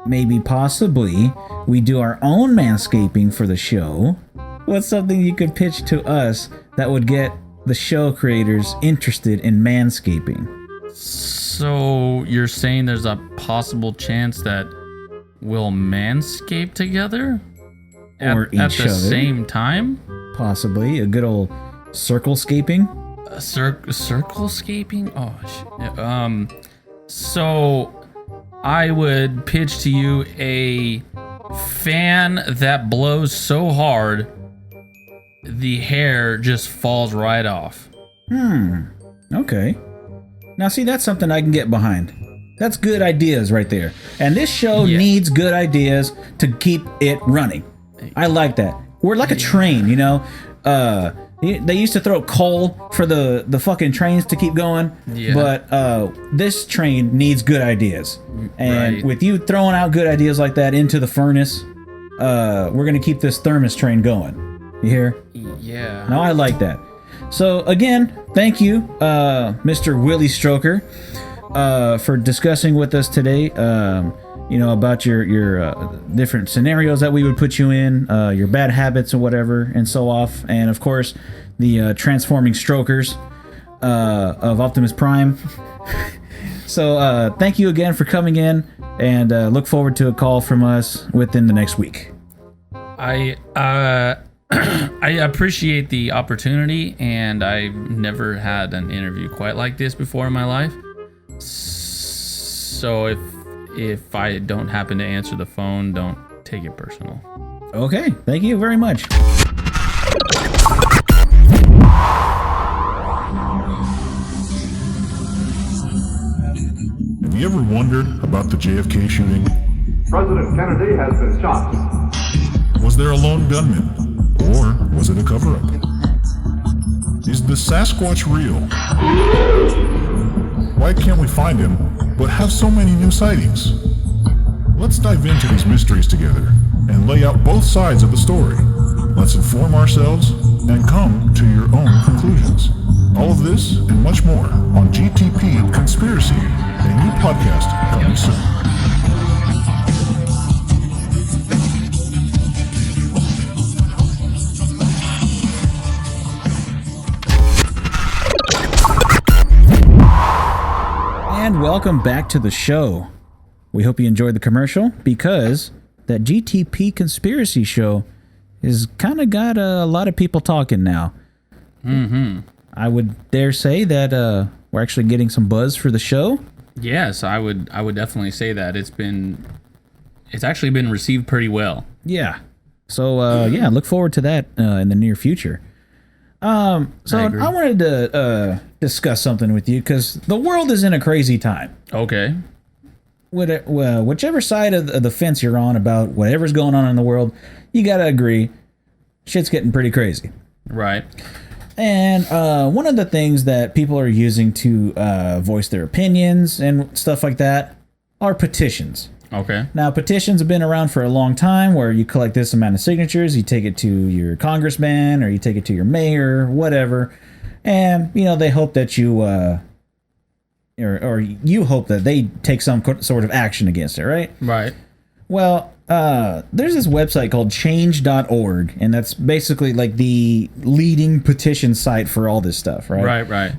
maybe possibly we do our own manscaping for the show. What's something you could pitch to us that would get the show creators interested in manscaping? So you're saying there's a possible chance that we'll manscape together Or at each the other. same time? Possibly a good old circle-scaping. Circle-scaping? Oh, shit. So I would pitch to you a fan that blows so hard the hair just falls right off. Okay. Now, see, that's something I can get behind. That's good ideas right there. And this show needs good ideas to keep it running. I like that. We're like a train, you know? They used to throw coal for the fucking trains to keep going. Yeah. But this train needs good ideas. And Right. with you throwing out good ideas like that into the furnace, we're going to keep this thermos train going. You hear? Yeah. No, I like that. So again, thank you, Mr. Willie Stroker, for discussing with us today. About your different scenarios that we would put you in, your bad habits or whatever, and so off, and of course the transforming strokers of Optimus Prime. So thank you again for coming in, and look forward to a call from us within the next week. I appreciate the opportunity, and I've never had an interview quite like this before in my life. So if I don't happen to answer the phone, don't take it personal. Okay, thank you very much. Have you ever wondered about the JFK shooting? President Kennedy has been shot. Was there a lone gunman? Or was it a cover-up? Is the Sasquatch real? Why can't we find him, but have so many new sightings? Let's dive into these mysteries together and lay out both sides of the story. Let's inform ourselves and come to your own conclusions. All of this and much more on GTP Conspiracy, a new podcast coming soon. And welcome back to the show. We hope you enjoyed the commercial, because that GTP Conspiracy show has kind of got a lot of people talking now. Mm-hmm. I would dare say that we're actually getting some buzz for the show. Yes, I would definitely say that it's actually been received pretty well. Yeah. So look forward to that in the near future. So I wanted to discuss something with you, because the world is in a crazy time. Okay. Whichever side of the fence you're on about whatever's going on in the world, you gotta agree, shit's getting pretty crazy. Right. And one of the things that people are using to voice their opinions and stuff like that are petitions. Okay. Now, petitions have been around for a long time, where you collect this amount of signatures, you take it to your congressman, or you take it to your mayor, whatever, and, they hope that you, or you hope that they take some sort of action against it, right? Right. Well, there's this website called change.org, and that's basically like the leading petition site for all this stuff, right? Right.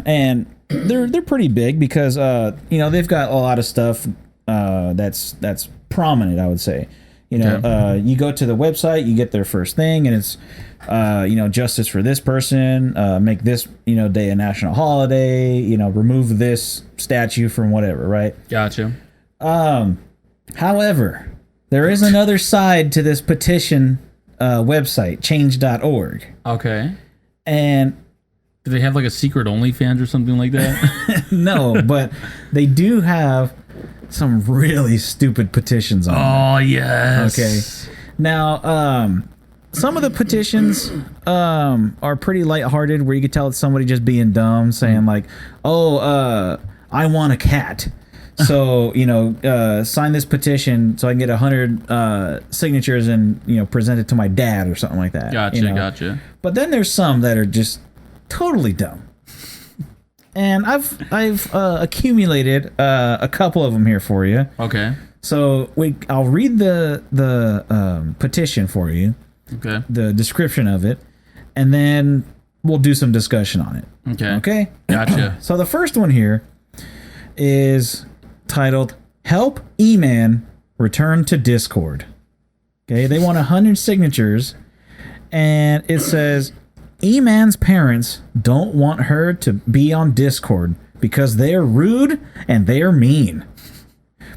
And they're pretty big, because they've got a lot of stuff that's prominent, I would say. You go to the website, you get their first thing, and it's justice for this person, make this day a national holiday, remove this statue from whatever, right? Gotcha. However, there is another side to this petition website, change.org. Okay. And Do they have like a secret OnlyFans or something like that? no, but they do have some really stupid petitions on there. Oh, yes. Okay. Now, some of the petitions are pretty lighthearted, where you could tell it's somebody just being dumb, saying like, "Oh, I want a cat." So, sign this petition so I can get 100 signatures and, present it to my dad or something like that. Gotcha. But then there's some that are just totally dumb. And I've accumulated a couple of them here for you. Okay. So I'll read the petition for you. Okay. The description of it, and then we'll do some discussion on it. Okay? Gotcha. So the first one here is titled "Help E-Man Return to Discord." Okay, they want 100 signatures, and it says E-Man's parents don't want her to be on Discord because they're rude and they're mean.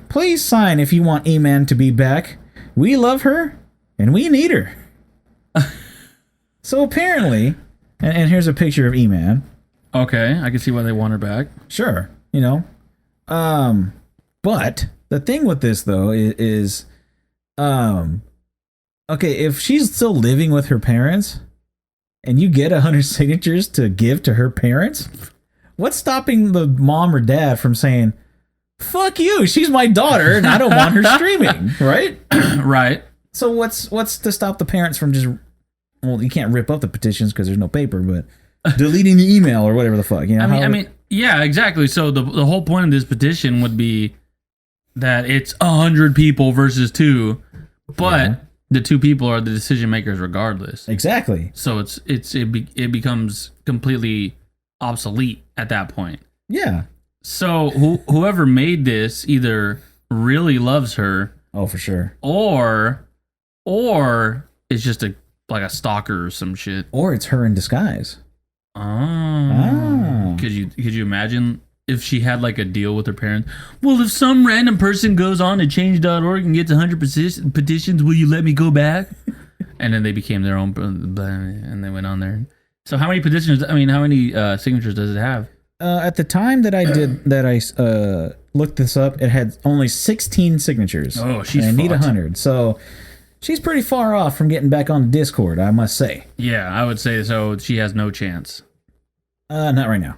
Please sign if you want E-Man to be back. We love her and we need her. So apparently, and here's a picture of E-Man. Okay, I can see why they want her back. Sure, but the thing with this though is okay, if she's still living with her parents and you get 100 signatures to give to her parents, what's stopping the mom or dad from saying, fuck you, she's my daughter and I don't want her streaming, right? Right. So what's to stop the parents from just, well, you can't rip up the petitions because there's no paper, but deleting the email or whatever the fuck, I mean, yeah, exactly. So the whole point of this petition would be that it's 100 people versus 2, but the 2 people are the decision makers regardless. Exactly. So it becomes completely obsolete at that point. Yeah. So whoever made this either really loves her, oh for sure, or is just a stalker or some shit, or it's her in disguise. Oh. Could you imagine if she had a deal with her parents? Well, if some random person goes on to change.org and gets 100 petitions, will you let me go back? And then they became their own, and they went on there. So how many petitions? I mean, how many signatures does it have? At the time that I looked this up, it had only 16 signatures. Oh, she's and I need fucked. 100. So she's pretty far off from getting back on Discord, I must say. Yeah, I would say so. She has no chance. Not right now.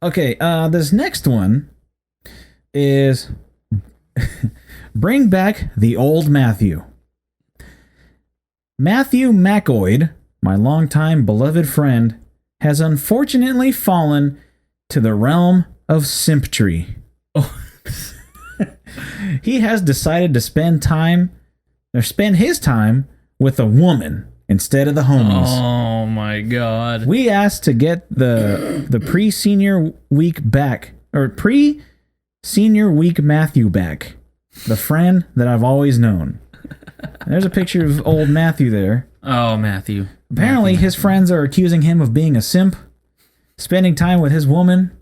Okay, this next one is bring back the old Matthew. Matthew McOid, my longtime beloved friend, has unfortunately fallen to the realm of simptry. Oh. He has decided to spend his time with a woman instead of the homies. Oh my god. We asked to get the pre-senior week back, or pre-senior week Matthew back, the friend that I've always known. There's a picture of old Matthew there. Oh, Matthew. Apparently, his friends are accusing him of being a simp, spending time with his woman,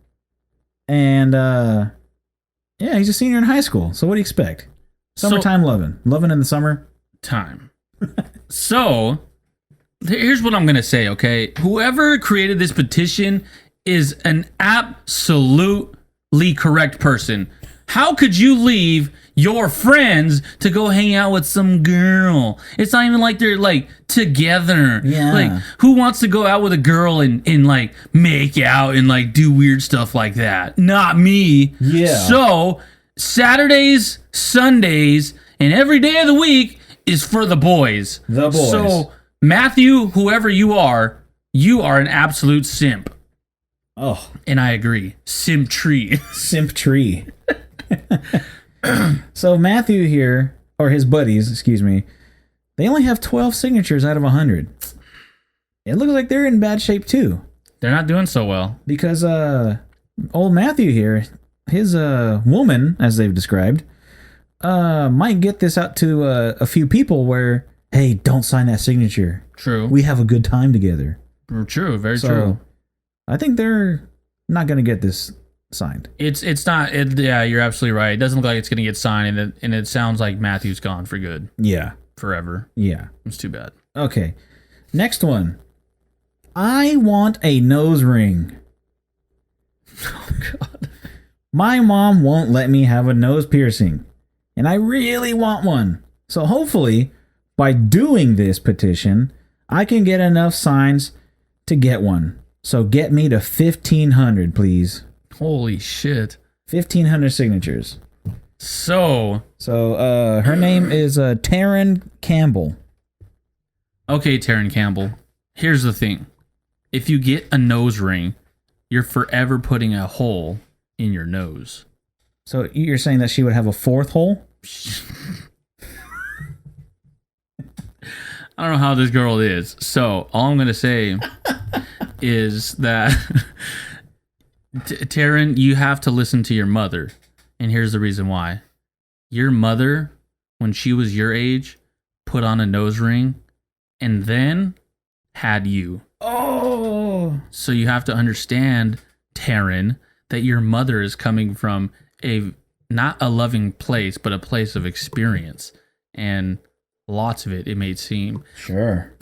and yeah, he's a senior in high school. So what do you expect? Summertime loving in the summer time. So here's what I'm gonna say. Okay, whoever created this petition is an absolutely correct person. How could you leave your friends to go hang out with some girl? It's not even like they're together. Yeah. Who wants to go out with a girl and make out and do weird stuff like that? Not me. Yeah. So Saturdays, Sundays, and every day of the week is for the boys. The boys. So Matthew, whoever you are an absolute simp. Oh. And I agree. Simp tree. Simp tree. So Matthew here, or his buddies, excuse me, they only have 12 signatures out of 100. It looks like they're in bad shape too. They're not doing so well. Because old Matthew here, his woman, as they've described, might get this out to a few people where, hey, don't sign that signature. True. We have a good time together. True. Very true. I think they're not going to get this signed. It's not. Yeah, you're absolutely right. It doesn't look like it's going to get signed, and it sounds like Matthew's gone for good. Yeah. Forever. Yeah. It's too bad. Okay. Next one. I want a nose ring. Oh, God. My mom won't let me have a nose piercing, and I really want one. So hopefully, by doing this petition, I can get enough signs to get one. So get me to 1,500, please. Holy shit. 1,500 signatures. So her name is Taryn Campbell. okay, Taryn Campbell. Here's the thing: if you get a nose ring, you're forever putting a hole in your nose. So you're saying that she would have a fourth hole? I don't know how this girl is. So all I'm gonna say is that Taryn, you have to listen to your mother, and here's the reason why. Your mother, when she was your age, put on a nose ring, and then had you. Oh. So you have to understand, Taryn, that your mother is coming from not a loving place, but a place of experience, and lots of it may seem. Sure.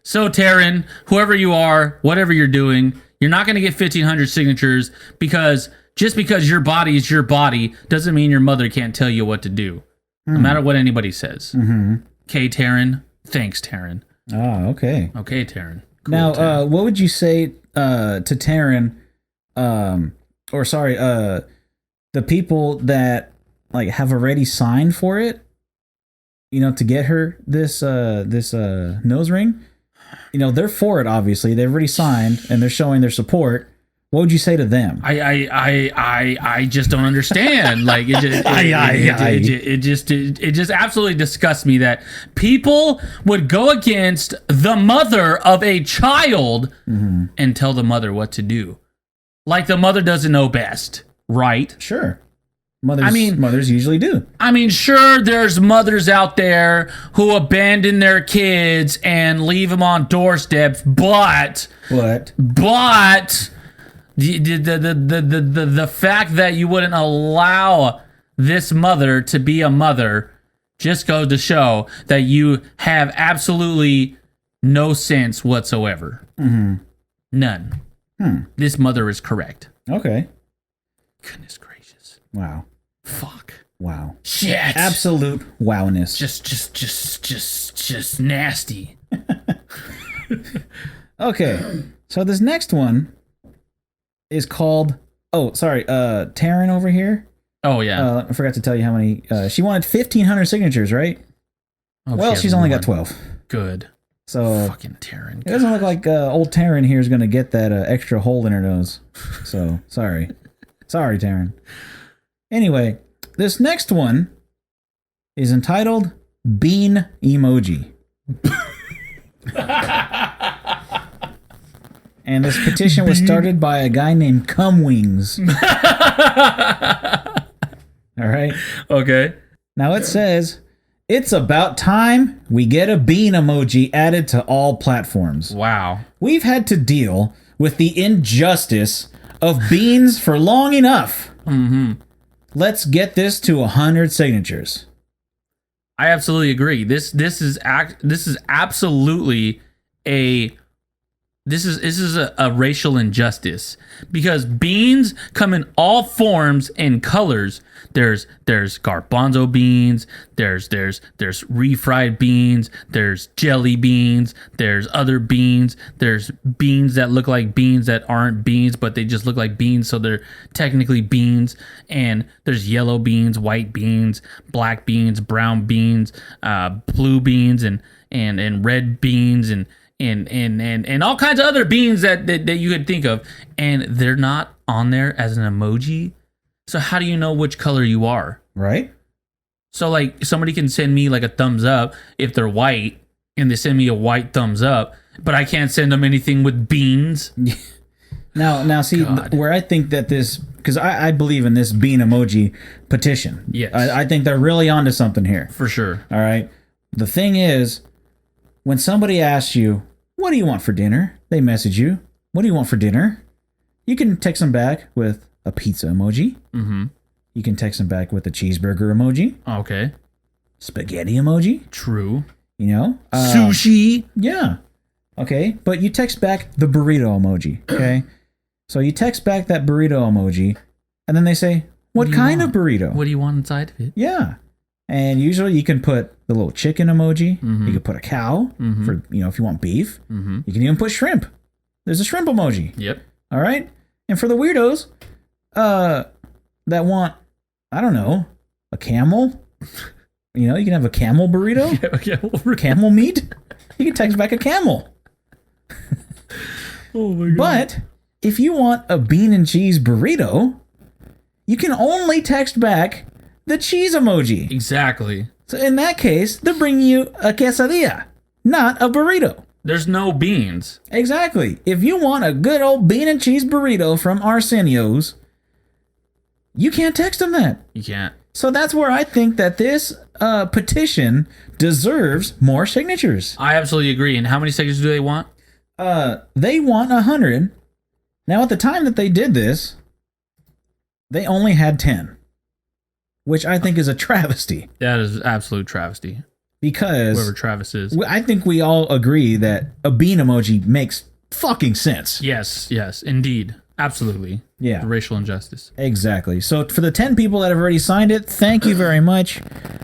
So Taryn, whoever you are, whatever you're doing, you're not going to get 1,500 signatures, because just because your body is your body doesn't mean your mother can't tell you what to do, no matter what anybody says. Okay, Taryn. Thanks, Taryn. Oh, okay. Okay, Taryn. Cool, Now, Taryn. what would you say to Taryn, the people that like have already signed for it, to get her this nose ring? They're for it, obviously. They've already signed and they're showing their support. What would you say to them? I just don't understand. Like it just absolutely disgusts me that people would go against the mother of a child and tell the mother what to do. Like the mother doesn't know best, right? Sure. Mothers usually do. I mean, sure, there's mothers out there who abandon their kids and leave them on doorsteps, but the fact that you wouldn't allow this mother to be a mother just goes to show that you have absolutely no sense whatsoever. None. This mother is correct. Okay. Goodness gracious. Wow. Fuck. Wow. Shit. Absolute wowness. Just nasty. Okay. So this next one is called Taryn over here. Oh yeah. I forgot to tell you how many she wanted 1,500 signatures, right? Oh, well, she's only got 12. Good. So fucking Taryn. It doesn't look like old Taryn here is going to get that extra hole in her nose. So, sorry. Sorry, Taryn. Anyway, this next one is entitled Bean Emoji. And this petition was started by a guy named Cumwings. All right. Okay. Now it says, it's about time we get a bean emoji added to all platforms. Wow. We've had to deal with the injustice of beans for long enough. Let's get this to 100 signatures. I absolutely agree. This is absolutely a racial injustice, because beans come in all forms and colors. There's garbanzo beans, there's refried beans, there's jelly beans, there's other beans, there's beans that look like beans that aren't beans, but they just look like beans, so they're technically beans. And there's yellow beans, white beans, black beans, brown beans, blue beans, and red beans, and all kinds of other beans that you could think of, and they're not on there as an emoji. So how do you know which color you are? Right? So like somebody can send me like a thumbs up if they're white, and they send me a white thumbs up, but I can't send them anything with beans. Now see where I think that this, because I believe in this bean emoji petition. Yes. I think they're really onto something here. For sure. All right. The thing is, when somebody asks you, what do you want for dinner? They message you, what do you want for dinner? You can text them back with a pizza emoji. You can text them back with a cheeseburger emoji. Okay. Spaghetti emoji. True. Sushi. Yeah. Okay. But you text back the burrito emoji. Okay. So you text back that burrito emoji, and then they say, what kind of burrito? What do you want inside of it? Yeah. And usually you can put the little chicken emoji. You can put a cow for, if you want beef. You can even put shrimp. There's a shrimp emoji. Yep. All right. And for the weirdos that want, I don't know, a camel, you can have a camel burrito, camel meat. You can text back a camel. Oh my god! But if you want a bean and cheese burrito, you can only text back the cheese emoji. Exactly. So in that case, they're bringing you a quesadilla, not a burrito. There's no beans. Exactly. If you want a good old bean and cheese burrito from Arsenio's, you can't text them that. You can't. So that's where I think that this petition deserves more signatures. I absolutely agree. And how many signatures do they want? They want 100. Now, at the time that they did this, they only had 10, which I think is a travesty. That is absolute travesty. Because Whoever Travis is. I think we all agree that a bean emoji makes fucking sense. Yes, indeed. Absolutely. Yeah. The racial injustice. Exactly. So for the 10 people that have already signed it, thank you very much.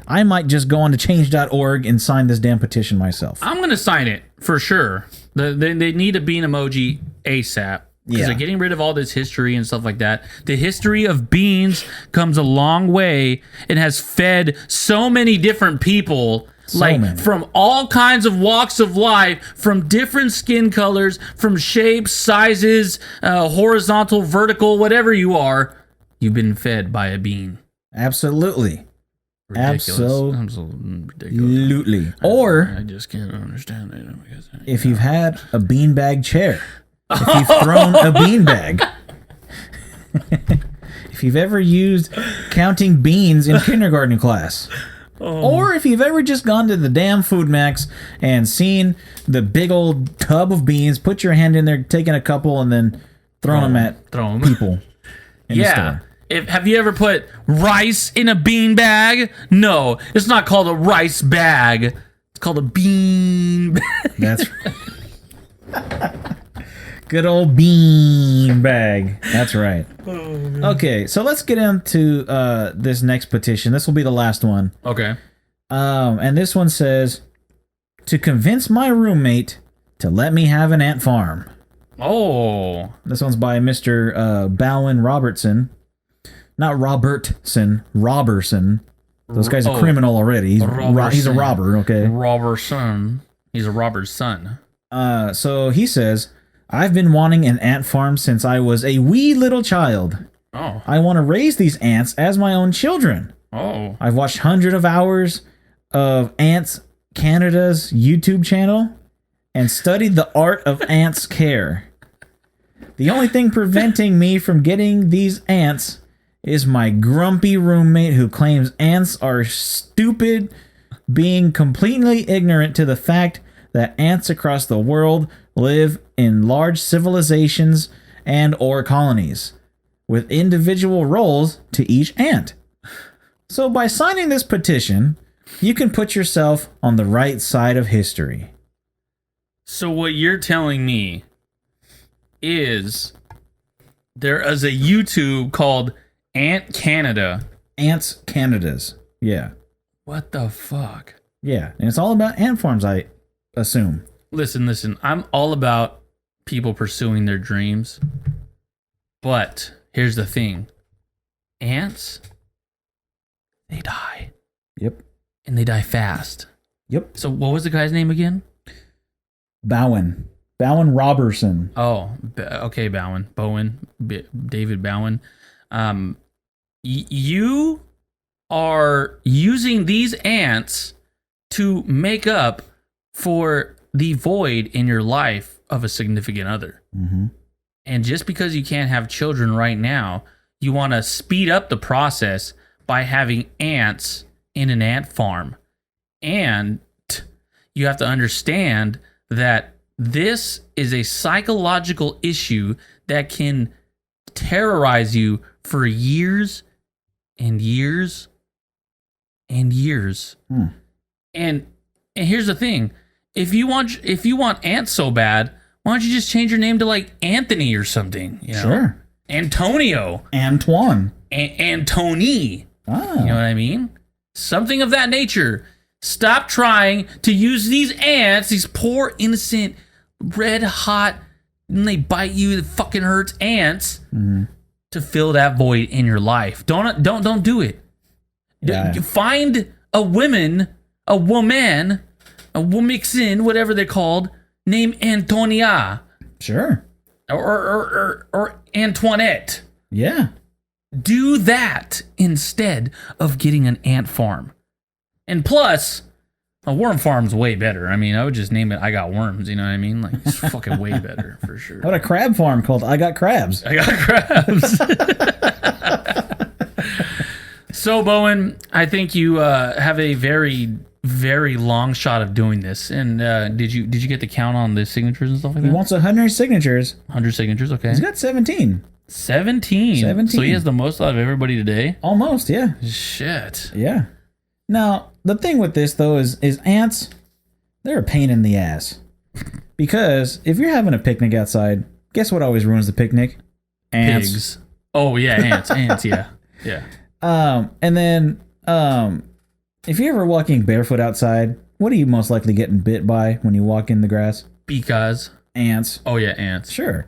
I might just go on to change.org and sign this damn petition myself. I'm going to sign it for sure. They need a bean emoji ASAP. Because Yeah. they're getting rid of all this history and stuff like that. The history of beans comes a long way and has fed so many different people. Many. From all kinds of walks of life, from different skin colors, from shapes, sizes, horizontal, vertical, whatever you are, you've been fed by a bean. Absolutely. Ridiculous. Absolutely ridiculous. Or I just can't understand it. Because if you've had a beanbag chair, if you've thrown a beanbag, if you've ever used counting beans in kindergarten class, or if you've ever just gone to the damn Food Max and seen the big old tub of beans, put your hand in there, taking a couple, and then throwing them at people in the store. Have you ever put rice in a bean bag? No, it's not called a rice bag. It's called a bean bag. That's good old bean bag. That's right. Okay, so let's get into this next petition. This will be the last one. Okay. And this one says, to convince my roommate to let me have an ant farm. Oh. This one's by Mr. Bowen Robertson. Not Robertson, Robertson. This guy's a criminal already. He's a robber, okay? Robertson. He's a robber's son. So he says, I've been wanting an ant farm since I was a wee little child. Oh. I want to raise these ants as my own children. Oh. I've watched hundreds of hours of Ants Canada's YouTube channel and studied the art of ants care. The only thing preventing me from getting these ants is my grumpy roommate who claims ants are stupid, being completely ignorant to the fact that ants across the world live in large civilizations and or colonies, with individual roles to each ant. So by signing this petition, you can put yourself on the right side of history. So what you're telling me is there is a YouTube called Ant Canada. Ants Canada's. Yeah. What the fuck? Yeah. And it's all about ant farms, I assume. Listen. I'm all about people pursuing their dreams. But here's the thing. Ants, they die. Yep. And they die fast. Yep. So what was the guy's name again? Bowen Robertson. Oh, okay, David Bowen. You are using these ants to make up for the void in your life of a significant other. Mm-hmm. And just because you can't have children right now, you want to speed up the process by having ants in an ant farm. And you have to understand that this is a psychological issue that can terrorize you for years and years and years. And here's the thing. If you want ants so bad, why don't you just change your name to like Anthony or something? You know? Sure. Antonio. Antoine. Antony. Ah. You know what I mean? Something of that nature. Stop trying to use these ants, these poor, innocent, red-hot and they bite you, it fucking hurts. Ants to fill that void in your life. Don't do it. Yeah. Find a woman, whatever they're called, named Antonia Sure. or Antoinette. Yeah. Do that instead of getting an ant farm. And plus, a worm farm's way better. I mean, I would just name it I Got Worms, you know what I mean? Like, it's fucking way better, for sure. What a crab farm called I Got Crabs. I got crabs. So, Bowen, I think you have a very, very long shot of doing this. And did you get the count on the signatures and stuff like that? He wants 100 signatures. 100 signatures, okay. He's got 17. 17. So he has the most out of everybody today? Almost, yeah. Shit. Yeah. Now, the thing with this, though, is ants, they're a pain in the ass. Because if you're having a picnic outside, guess what always ruins the picnic? Ants. Pigs. Oh, yeah, ants, yeah. Yeah. And then, if you're ever walking barefoot outside, what are you most likely getting bit by when you walk in the grass? Because. Ants. Oh, yeah, ants. Sure.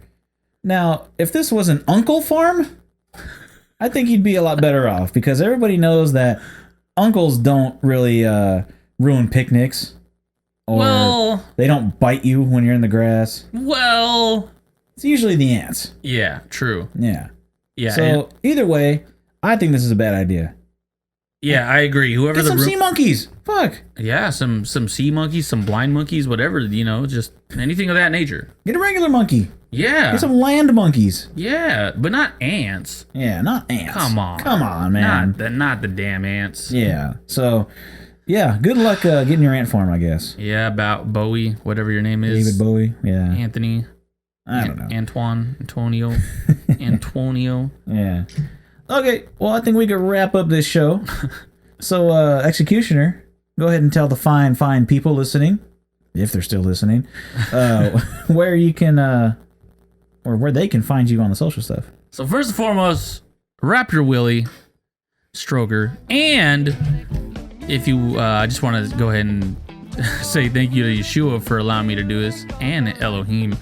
Now, if this was an uncle farm, I think you'd be a lot better off because everybody knows that uncles don't really ruin picnics. Or they don't bite you when you're in the grass. Well. It's usually the ants. Yeah, true. Yeah. Yeah. So, either way, I think this is a bad idea. Yeah, I agree. Whoever Get some sea monkeys. Fuck. Yeah, some sea monkeys, some blind monkeys, whatever, just anything of that nature. Get a regular monkey. Yeah. Get some land monkeys. Yeah, but not ants. Yeah, not ants. Come on, man. Not the damn ants. Yeah. So, yeah, good luck getting your ant farm, I guess. Yeah, about Bowie, whatever your name is. David Bowie. Yeah. Anthony. I don't know. Antonio. Yeah. Okay, well, I think we could wrap up this show. So, Executioner, go ahead and tell the fine people listening, if they're still listening, where you can, or where they can find you on the social stuff. So first and foremost, Raptor Willie, Stroker, and if you, I just want to go ahead and say thank you to Yeshua for allowing me to do this, and Elohim.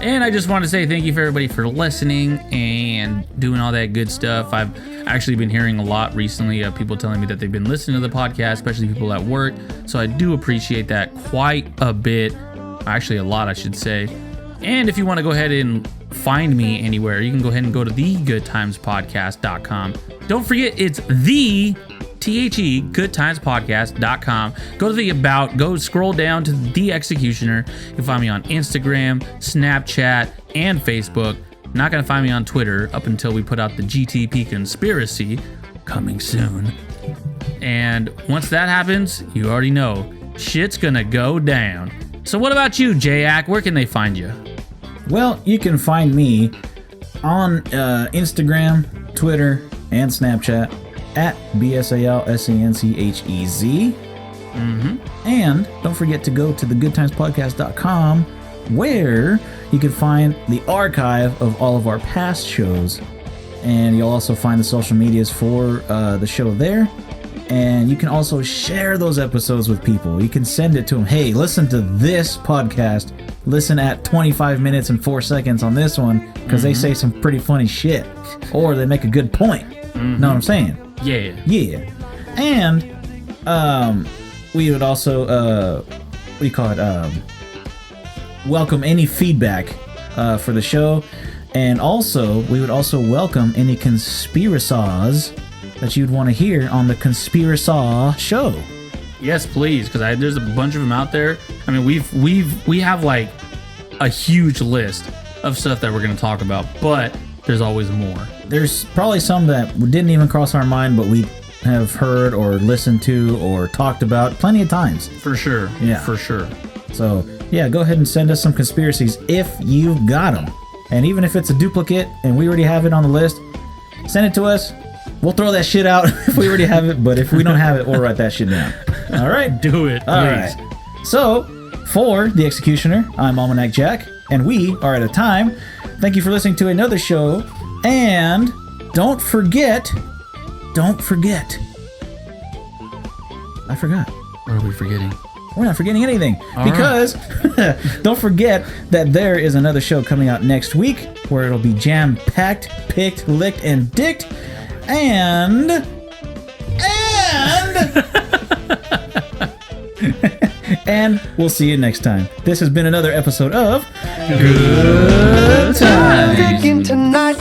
And I just want to say thank you for everybody for listening and doing all that good stuff. I've actually been hearing a lot recently of people telling me that they've been listening to the podcast, especially people at work. So I do appreciate that quite a bit. Actually, a lot, I should say. And if you want to go ahead and find me anywhere, you can go ahead and go to thegoodtimespodcast.com. Don't forget, it's goodtimespodcast.com. Go to the About, go scroll down to the Executioner. You can find me on Instagram, Snapchat, and Facebook. Not going to find me on Twitter up until we put out the GTP Conspiracy, coming soon. And once that happens, you already know, shit's going to go down. So what about you, Jayak? Where can they find you? Well, you can find me on Instagram, Twitter, and Snapchat at BSALSENCHEZ. And don't forget to go to thegoodtimespodcast.com where you can find the archive of all of our past shows. And you'll also find the social medias for the show there. And you can also share those episodes with people. You can send it to them. Hey, listen to this podcast. Listen at 25 minutes and 4 seconds on this one because they say some pretty funny shit. Or they make a good point. Know what I'm saying? Yeah. Yeah. And we would also, welcome any feedback for the show. And also, we would also welcome any conspiracies that you'd want to hear on the Conspirasaw show. Yes, please, because there's a bunch of them out there. I mean, we have like a huge list of stuff that we're going to talk about, but there's always more. There's probably some that didn't even cross our mind, but we have heard or listened to or talked about plenty of times. For sure. Yeah. For sure. So, yeah, go ahead and send us some conspiracies if you've got them. And even if it's a duplicate and we already have it on the list, send it to us. We'll throw that shit out if we already have it, but if we don't have it, we'll write that shit down. All right? Do it, please. All right. So, for The Executioner, I'm Almanac Jack, and we are at a time. Thank you for listening to another show, and don't forget. I forgot. What are we forgetting? We're not forgetting anything because don't forget that there is another show coming out next week where it'll be jam-packed, picked, licked, and dicked, and and we'll see you next time. This has been another episode of Good Times. Drinking tonight.